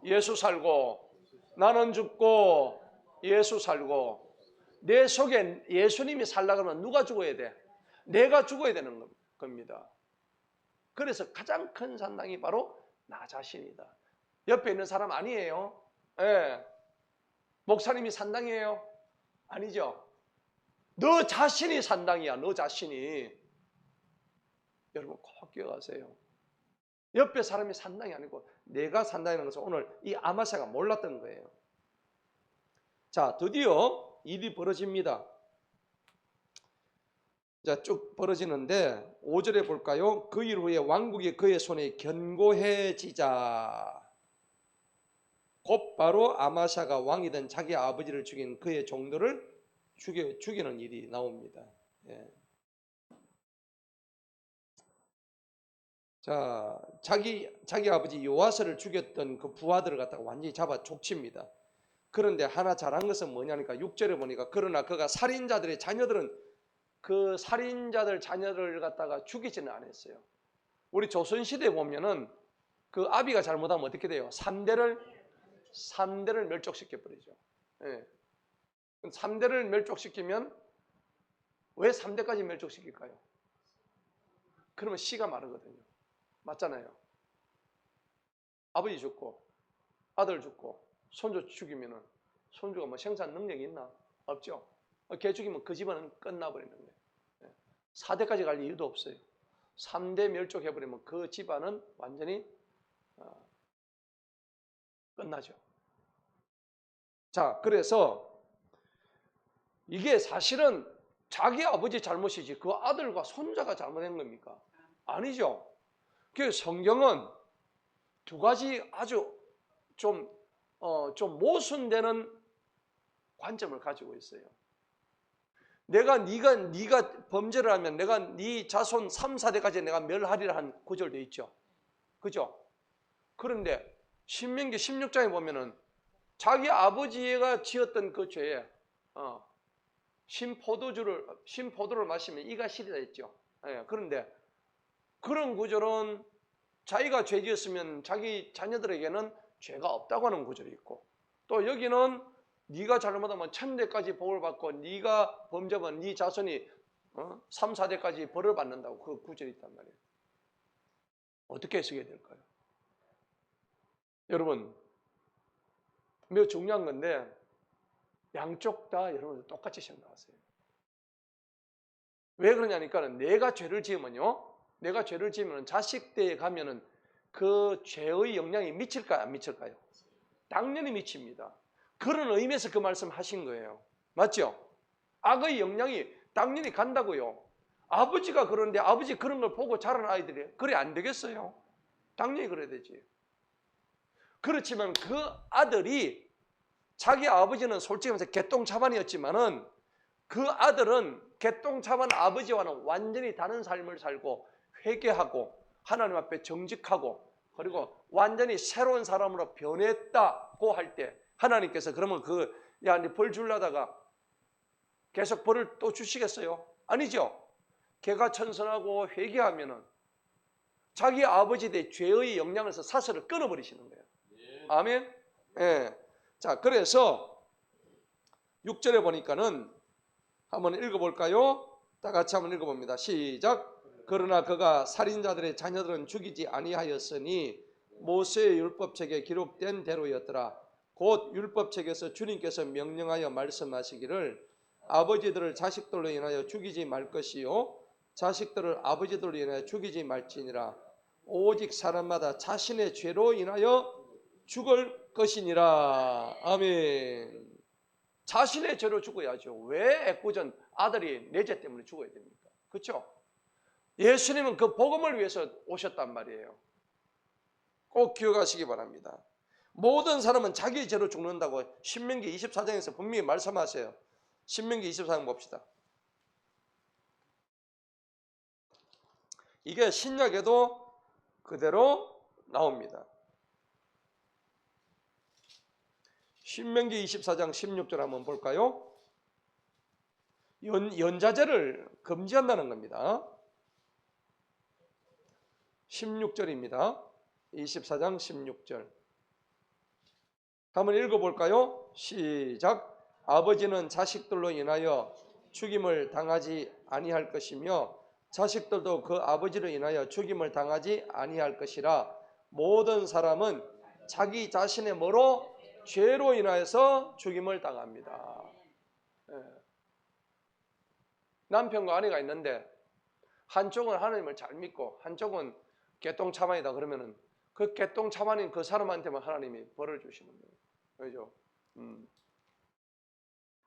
예수 살고, 나는 죽고 예수 살고. 내 속에 예수님이 살려고 하면 누가 죽어야 돼? 내가 죽어야 되는 겁니다. 그래서 가장 큰 산당이 바로 나 자신이다. 옆에 있는 사람 아니에요. 예. 목사님이 산당이에요? 아니죠. 너 자신이 산당이야. 너 자신이. 여러분 꼭 기억하세요. 옆에 사람이 산당이 아니고 내가 산당이라는 것을 오늘 이 아마샤가 몰랐던 거예요. 자, 드디어 일이 벌어집니다. 자, 쭉 벌어지는데 5절에 볼까요? 그 일 후에 왕국이 그의 손에 견고해지자 곧바로 아마샤가 왕이 된 자기 아버지를 죽인 그의 종들을 죽이는 일이 나옵니다. 예. 자, 자기 아버지 요아스를 죽였던 그 부하들을 갖다가 완전히 잡아 족칩니다. 그런데 하나 잘한 것은 뭐냐니까 6절에 보니까 그러나 그가 살인자들의 자녀들은 그 살인자들 자녀를 갖다가 죽이지는 않았어요. 우리 조선시대에 보면은 그 아비가 잘못하면 어떻게 돼요? 3대를 멸족시켜버리죠. 예. 3대를 멸족시키면 왜 3대까지 멸족시킬까요? 그러면 씨가 마르거든요. 맞잖아요. 아버지 죽고 아들 죽고 손주 죽이면은 손주가 뭐 생산 능력이 있나? 없죠. 걔 죽이면 그 집안은 끝나버리는 거예요. 4대까지 갈 이유도 없어요. 3대 멸족해버리면 그 집안은 완전히 끝나죠. 자, 그래서 이게 사실은 자기 아버지 잘못이지 그 아들과 손자가 잘못한 겁니까? 아니죠. 그 성경은 두 가지 아주 좀 모순되는 관점을 가지고 있어요. 네가 범죄를 하면 내가 네 자손 3, 4대까지 내가 멸하리라 한 구절도 있죠. 그죠? 그런데 신명기 16장에 보면은 자기 아버지가 지었던 그 죄에 신포도를 마시면 이가 시리다 했죠. 예, 그런데 그런 구절은 자기가 죄 지었으면 자기 자녀들에게는 죄가 없다고 하는 구절이 있고, 또 여기는 네가 잘못하면 1000대까지 복을 받고 네가 범죄하면 네 자손이 3, 4대까지 벌을 받는다고 그 구절이 있단 말이에요. 어떻게 해석해야 될까요? 여러분 매우 중요한 건데 양쪽 다 여러분 똑같이 생각하세요. 왜 그러냐니까 내가 죄를 지으면 자식대에 가면은 그 죄의 영향이 미칠까요? 안 미칠까요? 당연히 미칩니다. 그런 의미에서 그 말씀 하신 거예요. 맞죠? 악의 영향이 당연히 간다고요. 아버지가 그런데 아버지 그런 걸 보고 자란 아이들이 그래 안 되겠어요? 당연히 그래야 되지. 그렇지만 그 아들이 자기 아버지는 솔직히 말해서 개똥차반이었지만은 그 아들은 개똥차반 아버지와는 완전히 다른 삶을 살고 회개하고 하나님 앞에 정직하고 그리고 완전히 새로운 사람으로 변했다고 할 때 하나님께서 그러면 벌 주려다가 계속 벌을 또 주시겠어요? 아니죠. 걔가 천선하고 회개하면은 자기 아버지 대 죄의 영향에서 사슬을 끊어버리시는 거예요. 아멘. 예. 자, 그래서 6절에 보니까는 한번 읽어볼까요? 다 같이 한번 읽어봅니다. 시작. 그러나 그가 살인자들의 자녀들은 죽이지 아니하였으니 모세의 율법책에 기록된 대로였더라. 곧 율법책에서 주님께서 명령하여 말씀하시기를 아버지들을 자식들로 인하여 죽이지 말 것이요 자식들을 아버지들로 인하여 죽이지 말지니라. 오직 사람마다 자신의 죄로 인하여 죽을 것이니라. 아멘. 자신의 죄로 죽어야죠. 왜 애꿎은 아들이 내 죄 때문에 죽어야 됩니까? 그렇죠? 예수님은 그 복음을 위해서 오셨단 말이에요. 꼭 기억하시기 바랍니다. 모든 사람은 자기 죄로 죽는다고 신명기 24장에서 분명히 말씀하세요. 신명기 24장 봅시다. 이게 신약에도 그대로 나옵니다. 신명기 24장 16절 한번 볼까요? 연자제를 금지한다는 겁니다. 16절입니다. 24장 16절. 한번 읽어볼까요? 시작. 아버지는 자식들로 인하여 죽임을 당하지 아니할 것이며 자식들도 그 아버지로 인하여 죽임을 당하지 아니할 것이라. 모든 사람은 자기 자신의 뭐로? 죄로 인하여서 죽임을 당합니다. 남편과 아내가 있는데 한쪽은 하나님을 잘 믿고 한쪽은 개똥차만이다 그러면은 그 개똥차만인 그 사람한테만 하나님이 벌을 주시는 거예요. 그죠?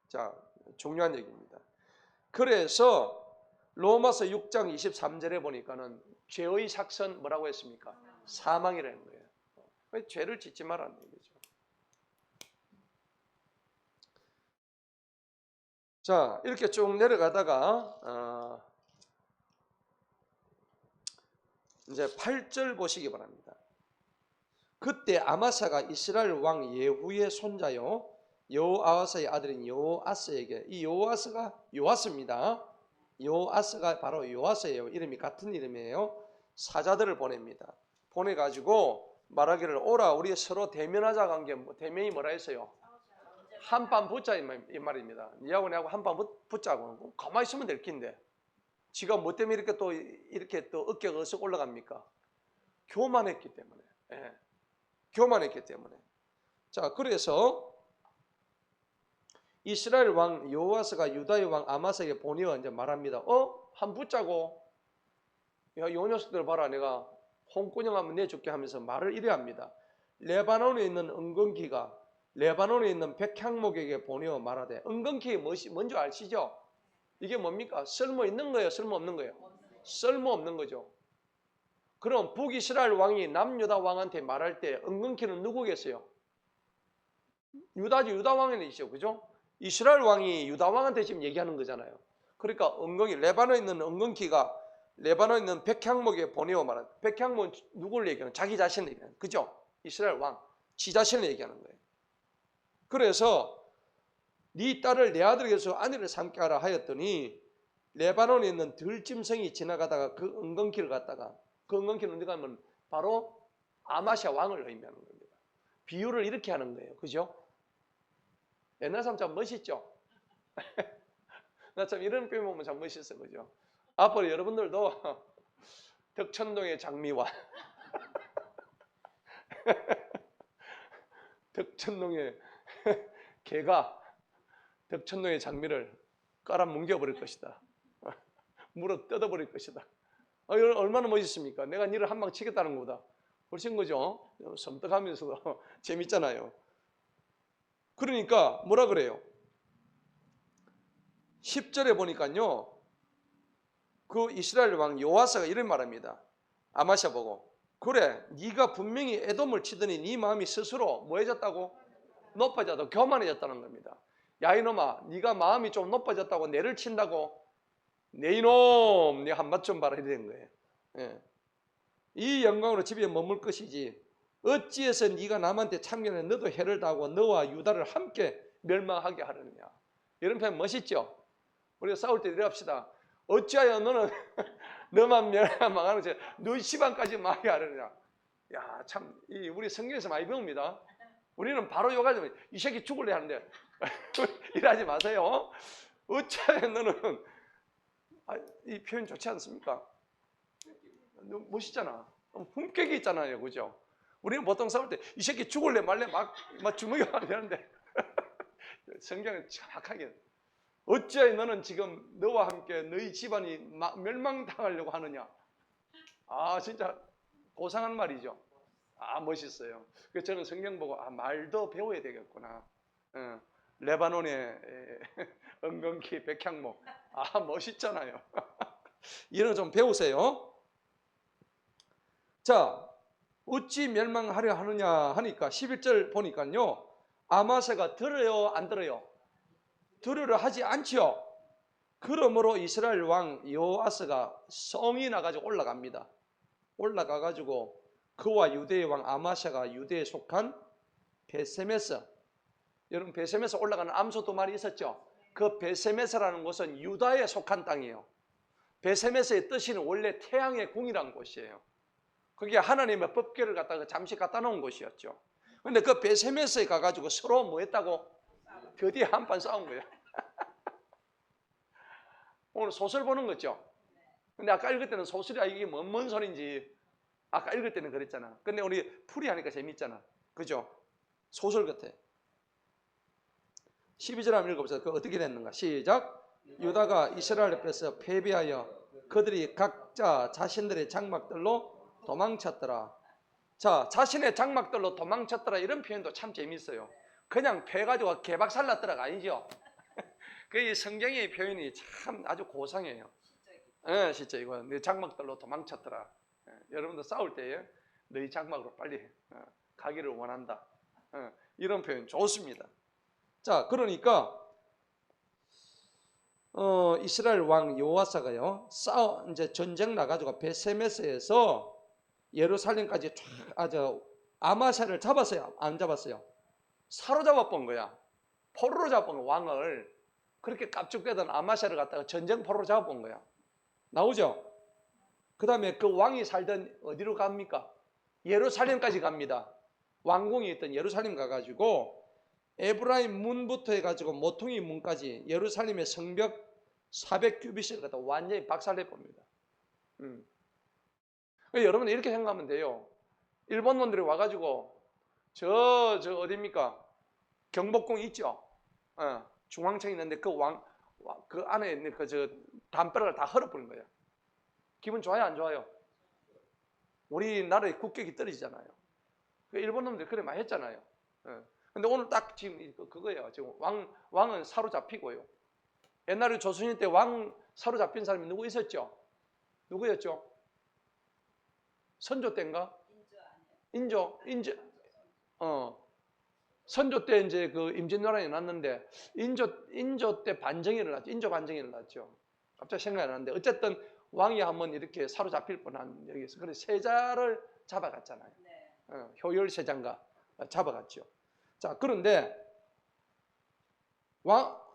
자, 중요한 얘기입니다. 그래서 로마서 6장 23절에 보니까는 죄의 삭선 뭐라고 했습니까? 사망이라는 거예요. 왜 죄를 짓지 말라는 얘기죠. 자, 이렇게 쭉 내려가다가 이제 8절 보시기 바랍니다. 그때 아마사가 이스라엘 왕 예후의 손자요 여호아하스의 아들인 여호아스에게, 이 여호아스가 요아스입니다. 여호아스가 바로 요아스예요. 이름이 같은 이름이에요. 사자들을 보냅니다. 보내가지고 말하기를 오라 우리 서로 대면하자 한 게 대면이 뭐라 했어요? 한판 붙자 이 말입니다. 니하고 내하고 한판 붙자고. 가만히 있으면 될 낀데 지가 뭐 때문에 이렇게 또 어깨가 어서 올라갑니까? 교만했기 때문에. 예. 교만했기 때문에. 자, 그래서 이스라엘 왕 여호아스가 유다의 왕 아마스에게 보내어 이제 말합니다. 한 붙자고. 야, 요 녀석들 봐라. 내가 홍군형 한번 내줄게 하면서 말을 이래 합니다. 레바논에 있는 은근키가 레바논에 있는 백향목에게 보내어 말하되, 은근키 뭔지 아시죠? 이게 뭡니까? 쓸모 있는 거예요? 쓸모 없는 거예요? 쓸모 없는 거죠. 그럼 북이스라엘 왕이 남유다 왕한테 말할 때 은근키는 누구겠어요? 유다지. 유다 왕이죠. 그죠? 이스라엘 왕이 유다 왕한테 지금 얘기하는 거잖아요. 그러니까 은근키, 레바논에 있는 은근키가 레바논에 있는 백향목에 보내어 말하는, 백향목은 누구를 얘기하는? 자기 자신을 얘기하는. 그죠? 이스라엘 왕, 지 자신을 얘기하는 거예요. 그래서 네 딸을 내 아들에게서 아내를 삼게 하라 하였더니 레바논에 있는 들짐승이 지나가다가 그 은근키를 갖다가, 그 은근키는 어디 가면 바로 아마시아 왕을 의미하는 겁니다. 비유를 이렇게 하는 거예요. 그죠? 옛날 사람 참 멋있죠? 나 참 이런 표현 보면 참 멋있어. 그죠? 앞으로 여러분들도 덕천동의 장미와 덕천동의 개가 덕천동의 장미를 깔아뭉개버릴 것이다. 물어 뜯어버릴 것이다. 얼마나 멋있습니까? 내가 니를 한 방 치겠다는 것보다 훨씬 거죠. 섬뜩하면서도 재밌잖아요. 그러니까 뭐라 그래요? 10절에 보니까요, 그 이스라엘 왕 요아스가 이런 말합니다. 아마샤 보고, 그래 네가 분명히 에돔을 치더니 네 마음이 스스로 뭐해졌다고? 높아졌다고, 교만해졌다는 겁니다. 야 이놈아, 네가 마음이 좀 높아졌다고 내를 친다고? 네 이놈, 네 한맛 좀 봐라 이런 거예요. 예. 이 영광으로 집에 머물 것이지 어찌해서 네가 남한테 참견해 너도 해를 당하고 너와 유다를 함께 멸망하게 하느냐. 이런 표현 멋있죠? 우리가 싸울 때 이래 합시다. 어찌하여 너는 너만 멸망하는 지 너희 집안까지 망하게 하느냐. 야, 참 우리 성경에서 많이 배웁니다. 우리는 바로 욕하지, 이 새끼 죽을래 하는데 이러지 마세요. 어찌하여 너는, 이 표현 좋지 않습니까? 멋있잖아. 품격이 있잖아요. 그죠? 우리는 보통 싸울 때 이 새끼 죽을래 말래 막 주먹이 하는데 성경은 정확하게 어찌하여 너는 지금 너와 함께 너희 집안이 멸망당하려고 하느냐. 진짜 고상한 말이죠. 멋있어요. 그래서 저는 성경 보고 말도 배워야 되겠구나. 레바논의 은근키 백향목, 멋있잖아요. 이런 좀 배우세요. 자, 어찌 멸망하려 하느냐 하니까 11절 보니까요, 아마세가 들어요 안 들어요? 들으려 하지 않지요. 그러므로 이스라엘 왕 여호아스가 성이 나가지고 올라갑니다. 올라가가지고 그와 유대의 왕 아마샤가 유대에 속한 베세메스, 여러분 베세메스 올라가는 암소 두 마리 있었죠? 그 베세메스라는 곳은 유다에 속한 땅이에요. 베세메스의 뜻이는 원래 태양의 궁이라는 곳이에요. 그게 하나님의 법궤를 갖다가 잠시 갖다 놓은 곳이었죠. 그런데 그 베세메스에 가가지고 서로 뭐 했다고? 드디어 한판 싸운 거야. 오늘 소설 보는 거죠. 근데 아까 읽을 때는 소설이 이게 뭔 소리인지 아까 읽을 때는 그랬잖아. 근데 우리 풀이하니까 재밌잖아. 그죠? 소설 같아. 12절 한번 읽어보세요. 그 어떻게 됐는가? 시작. 유다가 이스라엘 앞에서 패배하여 그들이 각자 자신들의 장막들로 도망쳤더라. 자, 자신의 장막들로 도망쳤더라 이런 표현도 참 재밌어요. 그냥 패가지고 개박살났더라가 아니죠. 그 성경의 표현이 참 아주 고상해요. 예, 진짜 이거 내 장막들로 도망쳤더라. 예, 여러분들 싸울 때에 너희 장막으로 빨리 가기를 원한다. 이런 표현 좋습니다. 자, 그러니까 이스라엘 왕 여호와사가요, 이제 전쟁 나가지고 베세메스에서 예루살렘까지 아마샤를 잡았어요? 안 잡았어요? 사로잡아 본 거야. 포로로 잡은 왕을 그렇게 깝죽대던 아마샤를 갖다가 전쟁 포로로 잡아본 거야. 나오죠? 그 다음에 그 왕이 살던 어디로 갑니까? 예루살렘까지 갑니다. 왕궁이 있던 예루살렘 가가지고 에브라임 문부터 해가지고 모퉁이 문까지 예루살렘의 성벽 400규빗을 갖다 완전히 박살내 봅니다. 여러분 이렇게 생각하면 돼요. 일본 놈들이 와가지고 저 어디입니까? 경복궁 있죠? 중앙청 있는데 그 안에 있는 담벼락을 다 헐어버린 거예요. 기분 좋아요, 안 좋아요? 우리나라의 국격이 떨어지잖아요. 일본 놈들이 그래 많이 했잖아요. 근데 오늘 딱 지금 그거예요. 지금 왕은 사로잡히고요. 옛날에 조선일 때 왕 사로잡힌 사람이 누구 있었죠? 누구였죠? 선조 때인가? 인조. 선조 때 이제 그 임진왜란이 났는데 인조 때 반정이 일어났죠. 인조 반정이 일어났죠. 갑자기 생각이 안 나는데 어쨌든 왕이 한번 이렇게 사로잡힐 뻔한 여기서 그래서 세자를 잡아갔잖아요. 효열세자인가 잡아갔죠. 자, 그런데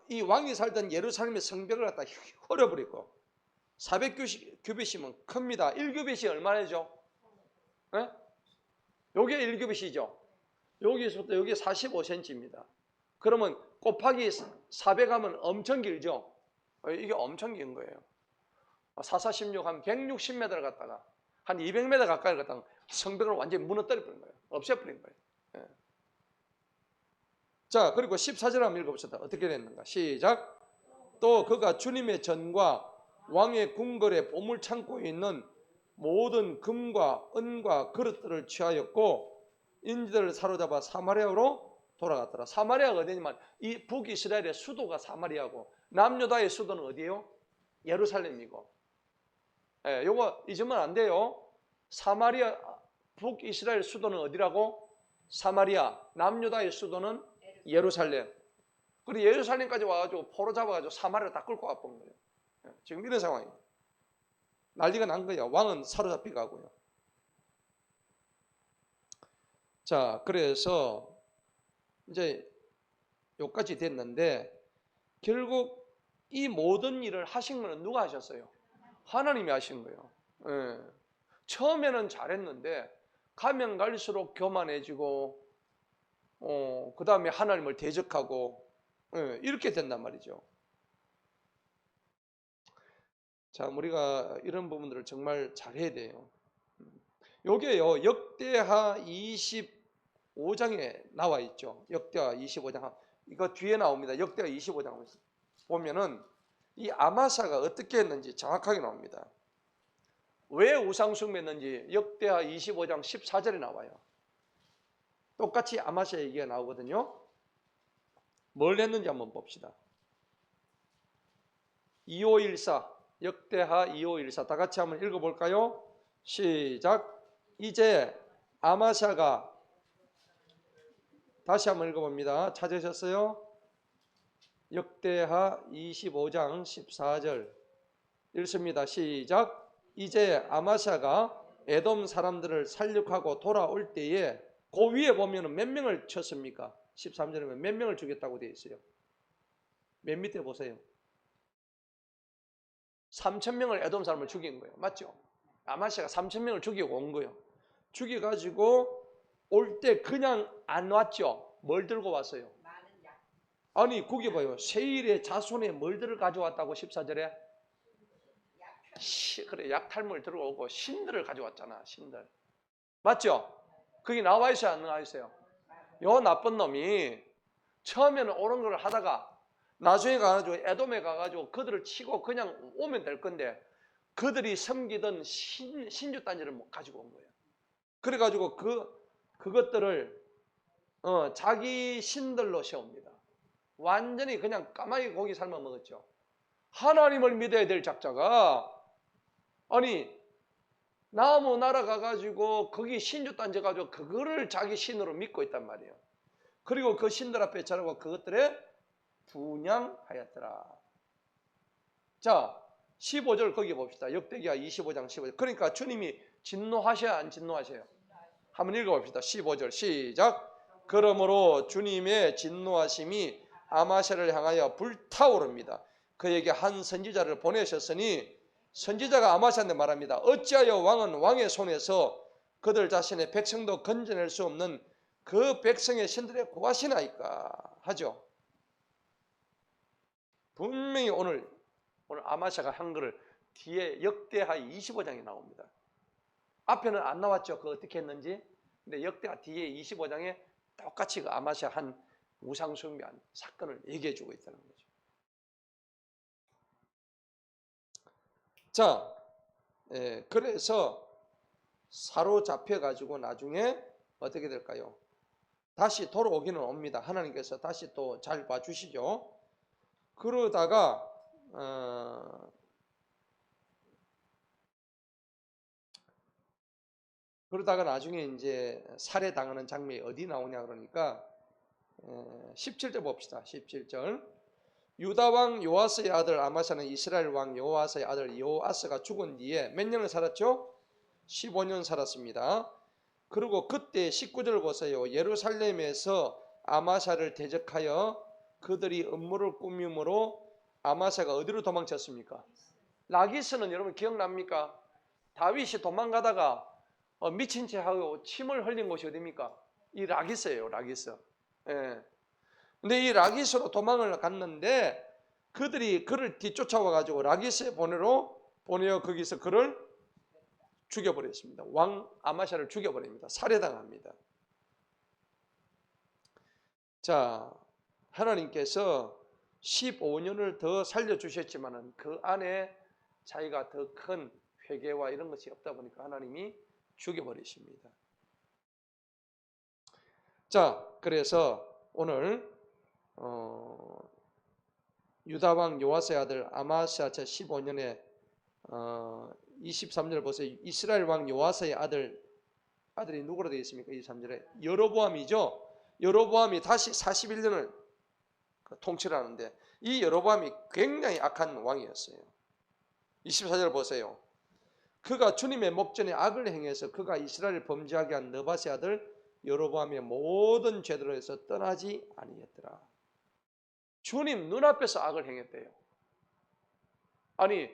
이 왕이 살던 예루살렘의 성벽을 갖다 헐어버리고 400규빗이면 큽니다. 1규빗이 얼마나죠? 네? 요게 1규빗이죠. 여기서부터 여기 45cm입니다. 그러면 곱하기 400하면 엄청 길죠? 이게 엄청 긴 거예요. 4416 하면 160m를 갖다가 한 200m 가까이를 갖다가 성벽을 완전히 무너뜨려 버린 거예요. 없애버린 거예요. 예. 자, 그리고 14절 한번 읽어봅시다. 어떻게 됐는가? 시작. 또 그가 주님의 전과 왕의 궁궐에 보물 창고에 있는 모든 금과 은과 그릇들을 취하였고 인지들을 사로잡아 사마리아로 돌아갔더라. 사마리아가 어디냐면 이 북이스라엘의 수도가 사마리아고 남유다의 수도는 어디예요? 예루살렘이고. 예, 요거 잊으면 안 돼요. 사마리아 북이스라엘 수도는 어디라고? 사마리아. 남유다의 수도는 예루살렘. 그리고 예루살렘까지 와가지고 포로 잡아가지고 사마리아 다 끌고 와본 거예요. 예, 지금 이런 상황이에요. 난리가 난 거야. 왕은 사로잡혀 가고요. 자, 그래서 이제 여기까지 됐는데 결국 이 모든 일을 하신 거는 누가 하셨어요? 하나님이 하신 거예요. 예. 처음에는 잘했는데 가면 갈수록 교만해지고 그 다음에 하나님을 대적하고 이렇게 된단 말이죠. 자, 우리가 이런 부분들을 정말 잘해야 돼요. 요게요, 역대하 25장에 나와 있죠. 역대하 25장. 이거 뒤에 나옵니다. 역대하 25장 보면은 이 아마사가 어떻게 했는지 정확하게 나옵니다. 왜 우상숭배했는지 역대하 25장 14절에 나와요. 똑같이 아마샤 얘기가 나오거든요. 뭘 했는지 한번 봅시다. 2514 역대하 2514 다 같이 한번 읽어볼까요? 시작. 이제 아마샤가 다시 한번 읽어봅니다. 찾으셨어요? 역대하 25장 14절 읽습니다. 시작. 이제 아마샤가 에돔 사람들을 살육하고 돌아올 때에 그 위에 보면 몇 명을 쳤습니까? 13절에 몇 명을 죽였다고 되어 있어요. 맨 밑에 보세요. 3,000명을 에돔 사람을 죽인 거예요. 맞죠? 아마샤가 3,000명을 죽이고 온 거예요. 죽여가지고 올 때 그냥 안 왔죠. 뭘 들고 왔어요? 아니 거기 봐요. 세일의 자손의 뭘들을 가져왔다고 14절에 그래 약탈물 들어오고 신들을 가져왔잖아. 신들 맞죠? 거기 나와 있어요 안 나와 있어요? 요 나쁜 놈이 처음에는 옳은 걸 하다가 나중에 가가지고 에돔에 가가지고 그들을 치고 그냥 오면 될 건데 그들이 섬기던 신주 단지를 가지고 온 거예요. 그래가지고 그것들을 자기 신들로 세웁니다. 완전히 그냥 까마귀 고기 삶아 먹었죠. 하나님을 믿어야 될 작자가 아니 나무 날아가가지고 거기 신주 단지 가지고 그거를 자기 신으로 믿고 있단 말이에요. 그리고 그 신들 앞에 자라고 그것들에 분향하였더라. 자 15절 거기 봅시다. 역대기하 25장 15절. 그러니까 주님이 진노하셔야 안 진노하셔요? 한번 읽어봅시다. 15절 시작. 그러므로 주님의 진노하심이 아마샤를 향하여 불타오릅니다. 그에게 한 선지자를 보내셨으니 선지자가 아마샤한테 말합니다. 어찌하여 왕은 왕의 손에서 그들 자신의 백성도 건져낼 수 없는 그 백성의 신들에 구하시나이까 하죠. 분명히 오늘 아마샤가 한 거를 뒤에 역대하 25장에 나옵니다. 앞에는 안 나왔죠. 그 어떻게 했는지. 근데 역대하 뒤에 25장에 똑같이 그 아마샤 한 우상 숭배한 사건을 얘기해 주고 있다는 거죠. 자, 그래서 사로잡혀 가지고 나중에 어떻게 될까요? 다시 돌아오기는 옵니다. 하나님께서 다시 또 잘 봐주시죠. 그러다가 나중에 이제 살해당하는 장면이 어디 나오냐 그러니까 17절 봅시다. 17절. 유다 왕 요아스의 아들 아마샤는 이스라엘 왕 요아스의 아들 요아스가 죽은 뒤에 몇 년을 살았죠? 15년 살았습니다. 그리고 그때 19절 보세요. 예루살렘에서 아마샤를 대적하여 그들이 음모를 꾸밈으로 아마샤가 어디로 도망쳤습니까? 라기스는 여러분 기억납니까? 다윗이 도망가다가 미친 채 하고 침을 흘린 곳이 어디입니까? 이 라기스예요. 라기스. 예. 근데 이 라기스로 도망을 갔는데 그들이 그를 뒤쫓아와 가지고 라기스에 보내어 거기서 그를 죽여버렸습니다. 왕 아마샤를 죽여버립니다. 살해당합니다. 자, 하나님께서 15년을 더 살려주셨지만은 그 안에 자기가 더 큰 회개와 이런 것이 없다 보니까 하나님이 죽여버리십니다. 자, 그래서 오늘 유다왕 요아스의 아들 아마스야 제 15년에 23절 보세요. 이스라엘 왕 요아스의 아들이 누구로 되어 있습니까? 23절에 여로보암이죠. 여로보암이 다시 41년을 통치를 하는데 이 여로보암이 굉장히 악한 왕이었어요. 24절 보세요. 그가 주님의 목전에 악을 행해서 그가 이스라엘을 범죄하게 한 느밧의 아들 여로보암의 모든 죄들로 해서 떠나지 아니했더라. 주님 눈앞에서 악을 행했대요. 아니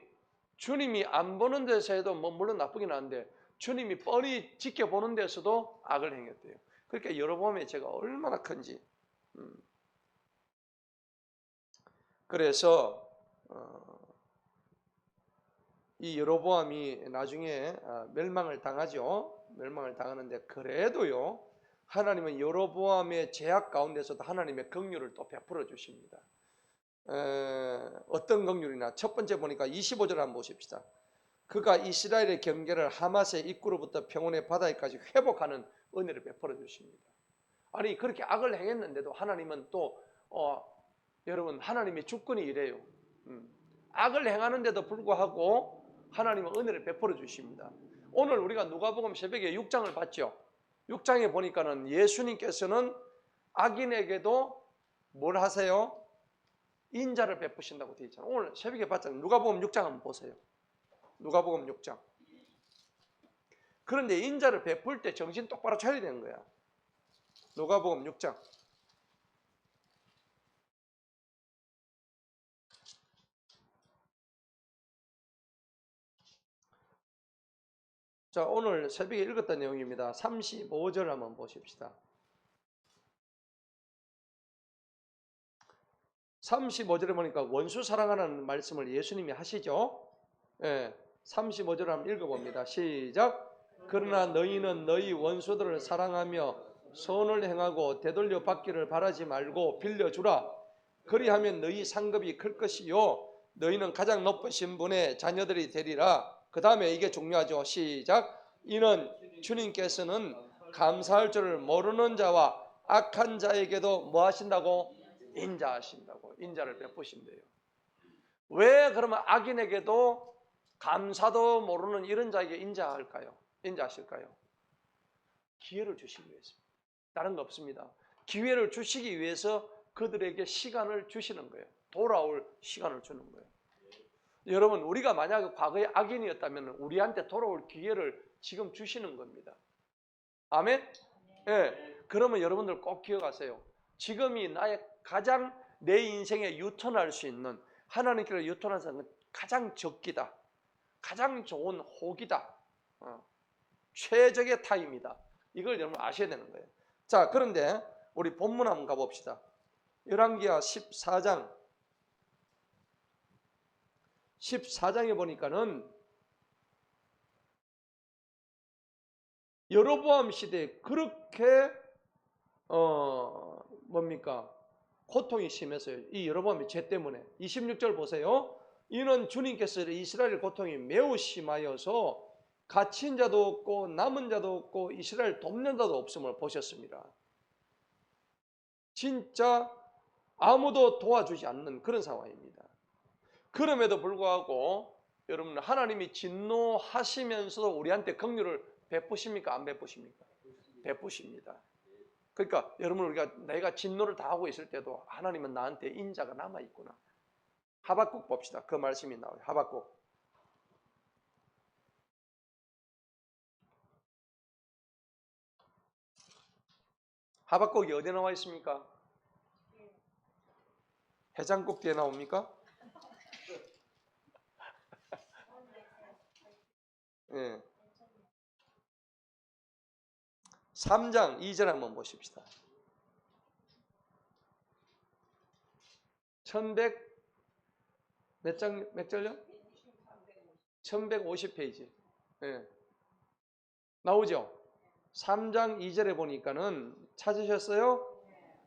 주님이 안 보는 데서 해도 물론 나쁘긴 한데 주님이 뻔히 지켜보는 데서도 악을 행했대요. 그러니까 여로보암의 죄가 얼마나 큰지. 그래서 이 여로보암이 나중에 멸망을 당하죠. 멸망을 당하는데 그래도요 하나님은 여로보암의 죄악 가운데서도 하나님의 긍휼을 또 베풀어 주십니다. 어떤 긍휼이나 첫 번째 보니까 25절 한번 보십시다. 그가 이스라엘의 경계를 하맛의 입구로부터 평온의 바다에까지 회복하는 은혜를 베풀어 주십니다. 아니 그렇게 악을 행했는데도 하나님은 또 여러분 하나님의 주권이 이래요. 악을 행하는데도 불구하고 하나님은 은혜를 베풀어 주십니다. 오늘 우리가 누가복음 새벽에 6장을 봤죠. 6장에 보니까는 예수님께서는 악인에게도 뭘 하세요? 인자를 베푸신다고 되어 있잖아요. 오늘 새벽에 봤잖아요. 누가복음 6장 한번 보세요. 누가복음 6장. 그런데 인자를 베풀 때 정신 똑바로 차려야 되는 거야. 누가복음 6장. 자, 오늘 새벽에 읽었던 내용입니다. 35절 한번 보십시다. 35절에 보니까 원수 사랑하라는 말씀을 예수님이 하시죠. 예, 35절 한번 읽어봅니다. 시작. 그러나 너희는 너희 원수들을 사랑하며 선을 행하고 되돌려 받기를 바라지 말고 빌려주라. 그리하면 너희 상급이 클 것이요 너희는 가장 높으신 분의 자녀들이 되리라. 그 다음에 이게 중요하죠. 시작. 이는 주님께서는 감사할 줄을 모르는 자와 악한 자에게도 뭐 하신다고? 인자하신다고. 인자를 베푸신대요. 왜 그러면 악인에게도 감사도 모르는 이런 자에게 인자할까요? 인자하실까요? 기회를 주시기 위해서입니다. 다른 거 없습니다. 기회를 주시기 위해서 그들에게 시간을 주시는 거예요. 돌아올 시간을 주는 거예요. 여러분, 우리가 만약 과거에 악인이었다면 우리한테 돌아올 기회를 지금 주시는 겁니다. 아멘? 예. 그러면 여러분들 꼭 기억하세요. 지금이 나의 가장 내 인생에 유턴할 수 있는, 하나님께로 유턴할 수 있는 가장 적기다. 가장 좋은 호기다. 최적의 타임이다. 이걸 여러분 아셔야 되는 거예요. 자, 그런데 우리 본문 한번 가봅시다. 열왕기하 14장에 보니까는 여로보암 시대에 그렇게 고통이 심했어요. 이 여로보암의 죄 때문에. 26절 보세요. 이는 주님께서 이스라엘 고통이 매우 심하여서 갇힌 자도 없고 남은 자도 없고 이스라엘 돕는 자도 없음을 보셨습니다. 진짜 아무도 도와주지 않는 그런 상황입니다. 그럼에도 불구하고 여러분, 하나님이 진노하시면서도 우리한테 긍휼을 베푸십니까? 안 베푸십니까? 베푸십니다. 그러니까 여러분, 우리가 내가 진노를 당하고 있을 때도 하나님은 나한테 인자가 남아있구나. 하박국 봅시다. 그 말씀이 나와요. 하박국. 하박국이 어디에 나와 있습니까? 해장국 뒤에 나옵니까? 예. 3장 2절 한번 보십시다. 1100 몇 절요? 1150페이지. 예. 나오죠? 3장 2절에 보니까는 찾으셨어요?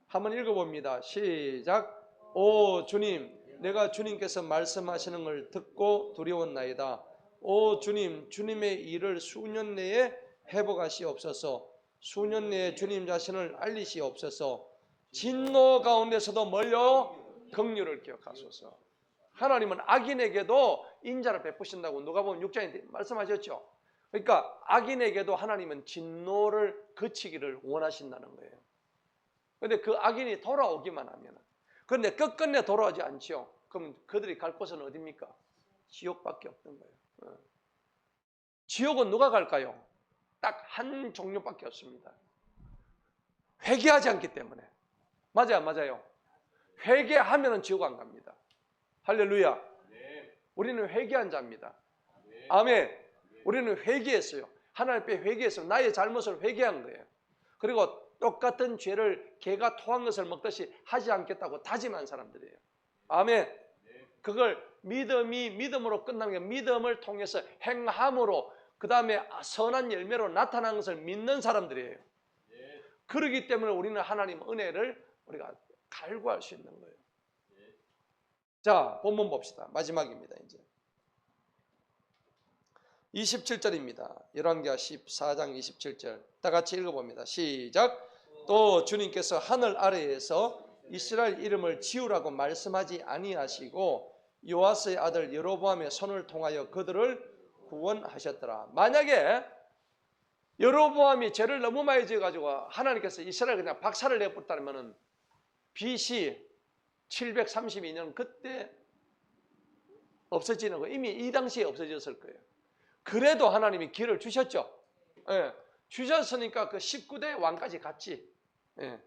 한번 읽어봅니다. 시작. 오 주님, 내가 주님께서 말씀하시는 걸 듣고 두려웠나이다. 오 주님, 주님의 일을 수년 내에 회복하시옵소서. 수년 내에 주님 자신을 알리시옵소서. 진노 가운데서도 멀려 긍휼을 기억하소서. 하나님은 악인에게도 인자를 베푸신다고 누가복음 6장에 말씀하셨죠. 그러니까 악인에게도 하나님은 진노를 그치기를 원하신다는 거예요. 그런데 그 악인이 돌아오기만 하면, 그런데 끝끝내 돌아오지 않죠. 그럼 그들이 갈 곳은 어디입니까? 지옥밖에 없는 거예요. 지옥은 누가 갈까요? 딱 한 종류밖에 없습니다. 회개하지 않기 때문에. 맞아요, 맞아요. 회개하면은 지옥 안 갑니다. 할렐루야. 우리는 회개한 자입니다. 아멘. 우리는 회개했어요. 하나님 앞에 회개했어요. 나의 잘못을 회개한 거예요. 그리고 똑같은 죄를 개가 토한 것을 먹듯이 하지 않겠다고 다짐한 사람들이에요. 아멘. 그걸 믿음으로 끝나는 게, 믿음을 통해서 행함으로, 그 다음에 선한 열매로 나타난 것을 믿는 사람들이에요. 그렇기 때문에 우리는 하나님 은혜를 우리가 갈구할 수 있는 거예요. 자, 본문 봅시다. 마지막입니다. 이제 27절입니다. 열왕기하 14장 27절. 다 같이 읽어봅니다. 시작. 또 주님께서 하늘 아래에서 이스라엘 이름을 지우라고 말씀하지 아니하시고 요아스의 아들 여로보암의 손을 통하여 그들을 구원하셨더라. 만약에 여로보암이 죄를 너무 많이 지어가지고 하나님께서 이스라엘 그냥 박살을 내버렸다면 BC 732년 그때 없어지는 거, 이미 이 당시에 없어졌을 거예요. 그래도 하나님이 기회를 주셨죠. 예, 주셨으니까 그 19대 왕까지 갔지. 예.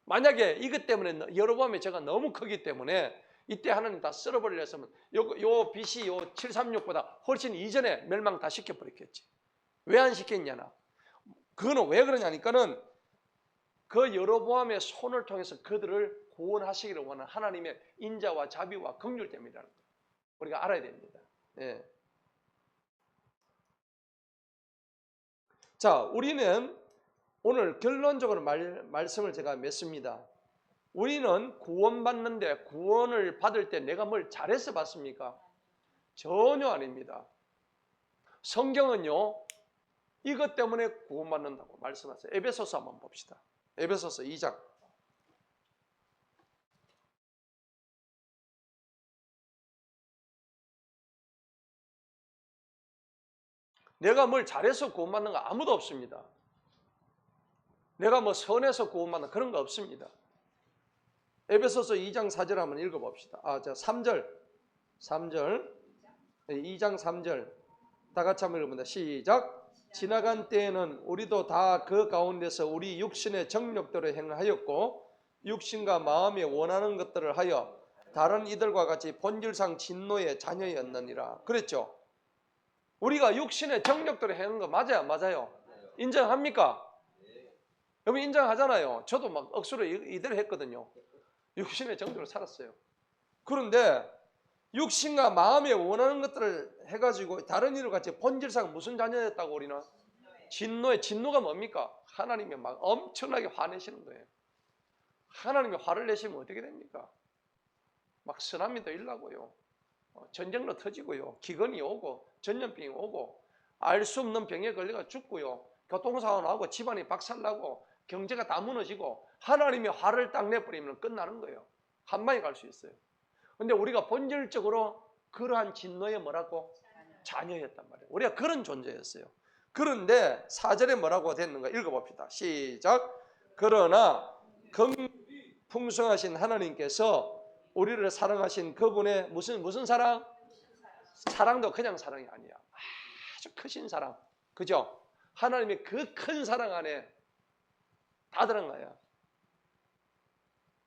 만약에 이것 때문에 여로보암의 죄가 너무 크기 때문에 이때 하나님 다 쓸어버리려 했으면 요 BC 요 736보다 훨씬 이전에 멸망 다 시켜버렸겠지. 왜 안 시켰냐나. 그거는 왜 그러냐니까는 그 여로보암의 손을 통해서 그들을 구원하시기를 원하는 하나님의 인자와 자비와 긍휼 때문이라는 거예요. 우리가 알아야 됩니다. 예. 자, 우리는 오늘 결론적으로 말씀을 제가 맺습니다. 우리는 구원받는데 구원을 받을 때 내가 뭘 잘해서 받습니까? 전혀 아닙니다. 성경은요, 이것 때문에 구원받는다고 말씀하세요. 에베소서 한번 봅시다. 에베소서 2장. 내가 뭘 잘해서 구원받는 거 아무도 없습니다. 내가 뭐 선해서 구원받는 그런 거 없습니다. 에베소서 2장 4절 한번 읽어봅시다. 3절. 2장 3절. 다 같이 한번 읽어봅니다. 시작. 지나간 때에는 우리도 다 그 가운데서 우리 육신의 정욕대로 행하였고 육신과 마음이 원하는 것들을 하여 다른 이들과 같이 본질상 진노의 자녀였느니라. 그랬죠? 우리가 육신의 정욕대로 행하는 거 맞아요? 맞아요? 인정합니까? 여러분 인정하잖아요. 저도 막 억수로 이대로 했거든요. 육신의 정욕대로 살았어요. 그런데 육신과 마음에 원하는 것들을 해가지고 다른 이를 같이 본질상 무슨 자녀였다고 우리는? 진노가 뭡니까? 하나님이 막 엄청나게 화내시는 거예요. 하나님이 화를 내시면 어떻게 됩니까? 막 쓰나미도 일나고요. 전쟁도 터지고요. 기근이 오고 전염병이 오고 알 수 없는 병에 걸려가 죽고요. 교통사고 나고 집안이 박살나고 경제가 다 무너지고 하나님이 화를 딱 내버리면 끝나는 거예요. 한 방에 갈 수 있어요. 근데 우리가 본질적으로 그러한 진노의 뭐라고? 자녀였단 말이에요. 우리가 그런 존재였어요. 그런데 4절에 뭐라고 됐는가 읽어봅시다. 시작. 그러나 풍성하신 하나님께서 우리를 사랑하신 그분의 무슨 사랑? 사랑도 그냥 사랑이 아니야. 아주 크신 사랑. 그죠? 하나님의 그 큰 사랑 안에 다 들은 거야.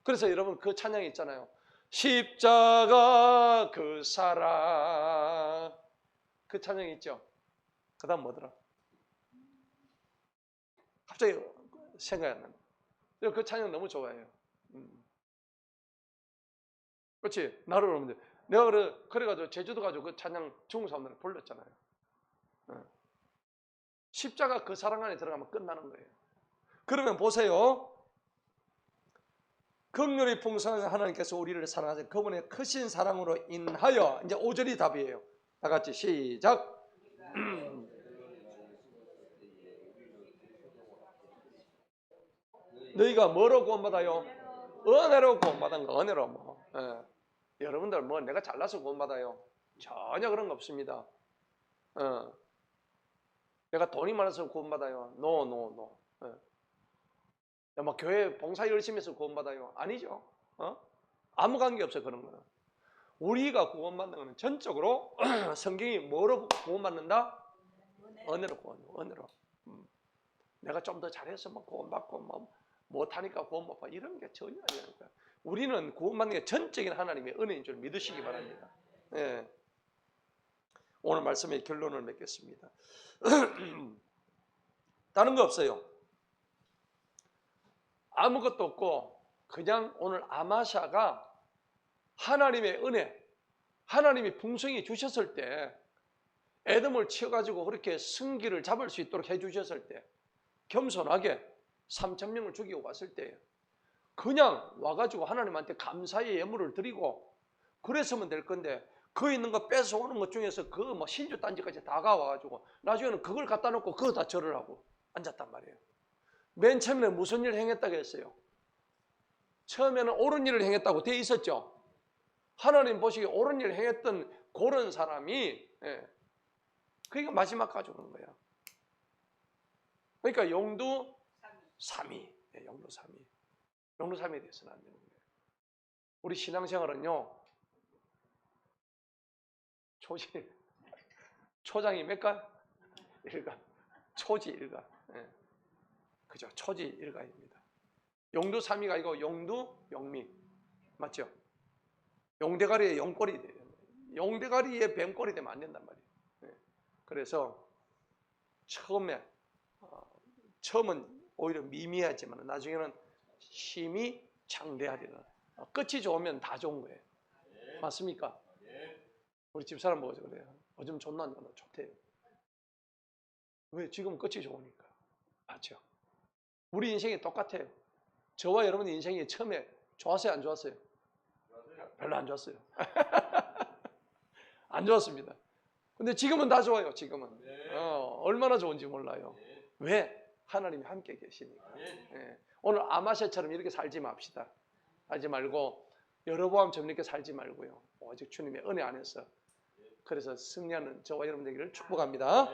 그래서 여러분 그 찬양이 있잖아요. 십자가 그 사랑. 그 찬양이 있죠. 그 다음 뭐더라? 갑자기 생각이 안 나네. 그 찬양 너무 좋아해요. 그렇지? 나를 오면 내가 그래가지고 제주도 가지고 그 찬양 중국 사람들을 불렀잖아요. 십자가 그 사랑 안에 들어가면 끝나는 거예요. 그러면 보세요. 긍휼이 풍성한 하나님께서 우리를 사랑하신 그분의 크신 사랑으로 인하여 이제 5절이 답이에요. 다 같이 시작. 너희가 뭐로 구원받아요? 은혜로 구원받은 거. 은혜로 뭐. 여러분들 뭐 내가 잘나서 구원받아요? 전혀 그런 거 없습니다. 내가 돈이 많아서 구원받아요? No. 막 교회 봉사 열심히 해서 구원받아요? 아니죠. 아무 관계 없어요. 그런 거는. 우리가 구원받는 거는 전적으로 성경이 뭐로 구원받는다? 은혜로 구원받는 은혜로. 내가 좀 더 잘해서 막 구원받고 뭐 못하니까 구원 못 받고 이런 게 전혀 아니라니까. 우리는 구원받는 게 전적인 하나님의 은혜인 줄 믿으시기 바랍니다. 예. 오늘 말씀의 결론을 맺겠습니다. 다른 거 없어요. 아무것도 없고 그냥 오늘 아마샤가 하나님의 은혜, 하나님이 풍성히 주셨을 때 에돔을 치어가지고 그렇게 승기를 잡을 수 있도록 해주셨을 때 겸손하게 3,000명을 죽이고 왔을 때 그냥 와가지고 하나님한테 감사의 예물을 드리고 그랬으면 될 건데 그 있는 거 뺏어오는 것 중에서 그 뭐 신주 단지까지 다 가와가지고 나중에는 그걸 갖다 놓고 그거 다 절을 하고 앉았단 말이에요. 맨 처음에 무슨 일을 행했다고 했어요? 처음에는 옳은 일을 행했다고 돼 있었죠. 하나님 보시기에 옳은 일을 행했던 그런 사람이 그러니까 마지막까지 오는 거야. 그러니까 용두 3위. 용두 3위. 용두 3위에 대해서는 안 되는 거예요. 우리 신앙생활은요. 초장이 몇 가? 1가. 초지 1가. 그죠? 초지 1가입니다. 용두 3위가 아니고 용두 영미. 맞죠? 용대가리에 용꼬리 돼요. 용대가리에 뱀꼬리 되면 안 된단 말이에요. 그래서 처음은 오히려 미미하지만 나중에는 심히 창대하리라. 끝이 좋으면 다 좋은 거예요. 맞습니까? 우리 집사람 보고 그래요. 요즘 존나 좋대요. 왜? 지금 끝이 좋으니까. 맞죠? 우리 인생이 똑같아요. 저와 여러분 인생이 처음에 좋았어요, 안 좋았어요? 별로 안 좋았어요. 안 좋았습니다. 근데 지금은 다 좋아요. 지금은 얼마나 좋은지 몰라요. 왜? 하나님이 함께 계시니까. 오늘 아마샤처럼 이렇게 살지 맙시다. 살지 말고 여로보암처럼 이렇게 살지 말고요. 오직 주님의 은혜 안에서. 그래서 승리하는 저와 여러분 되기를 축복합니다.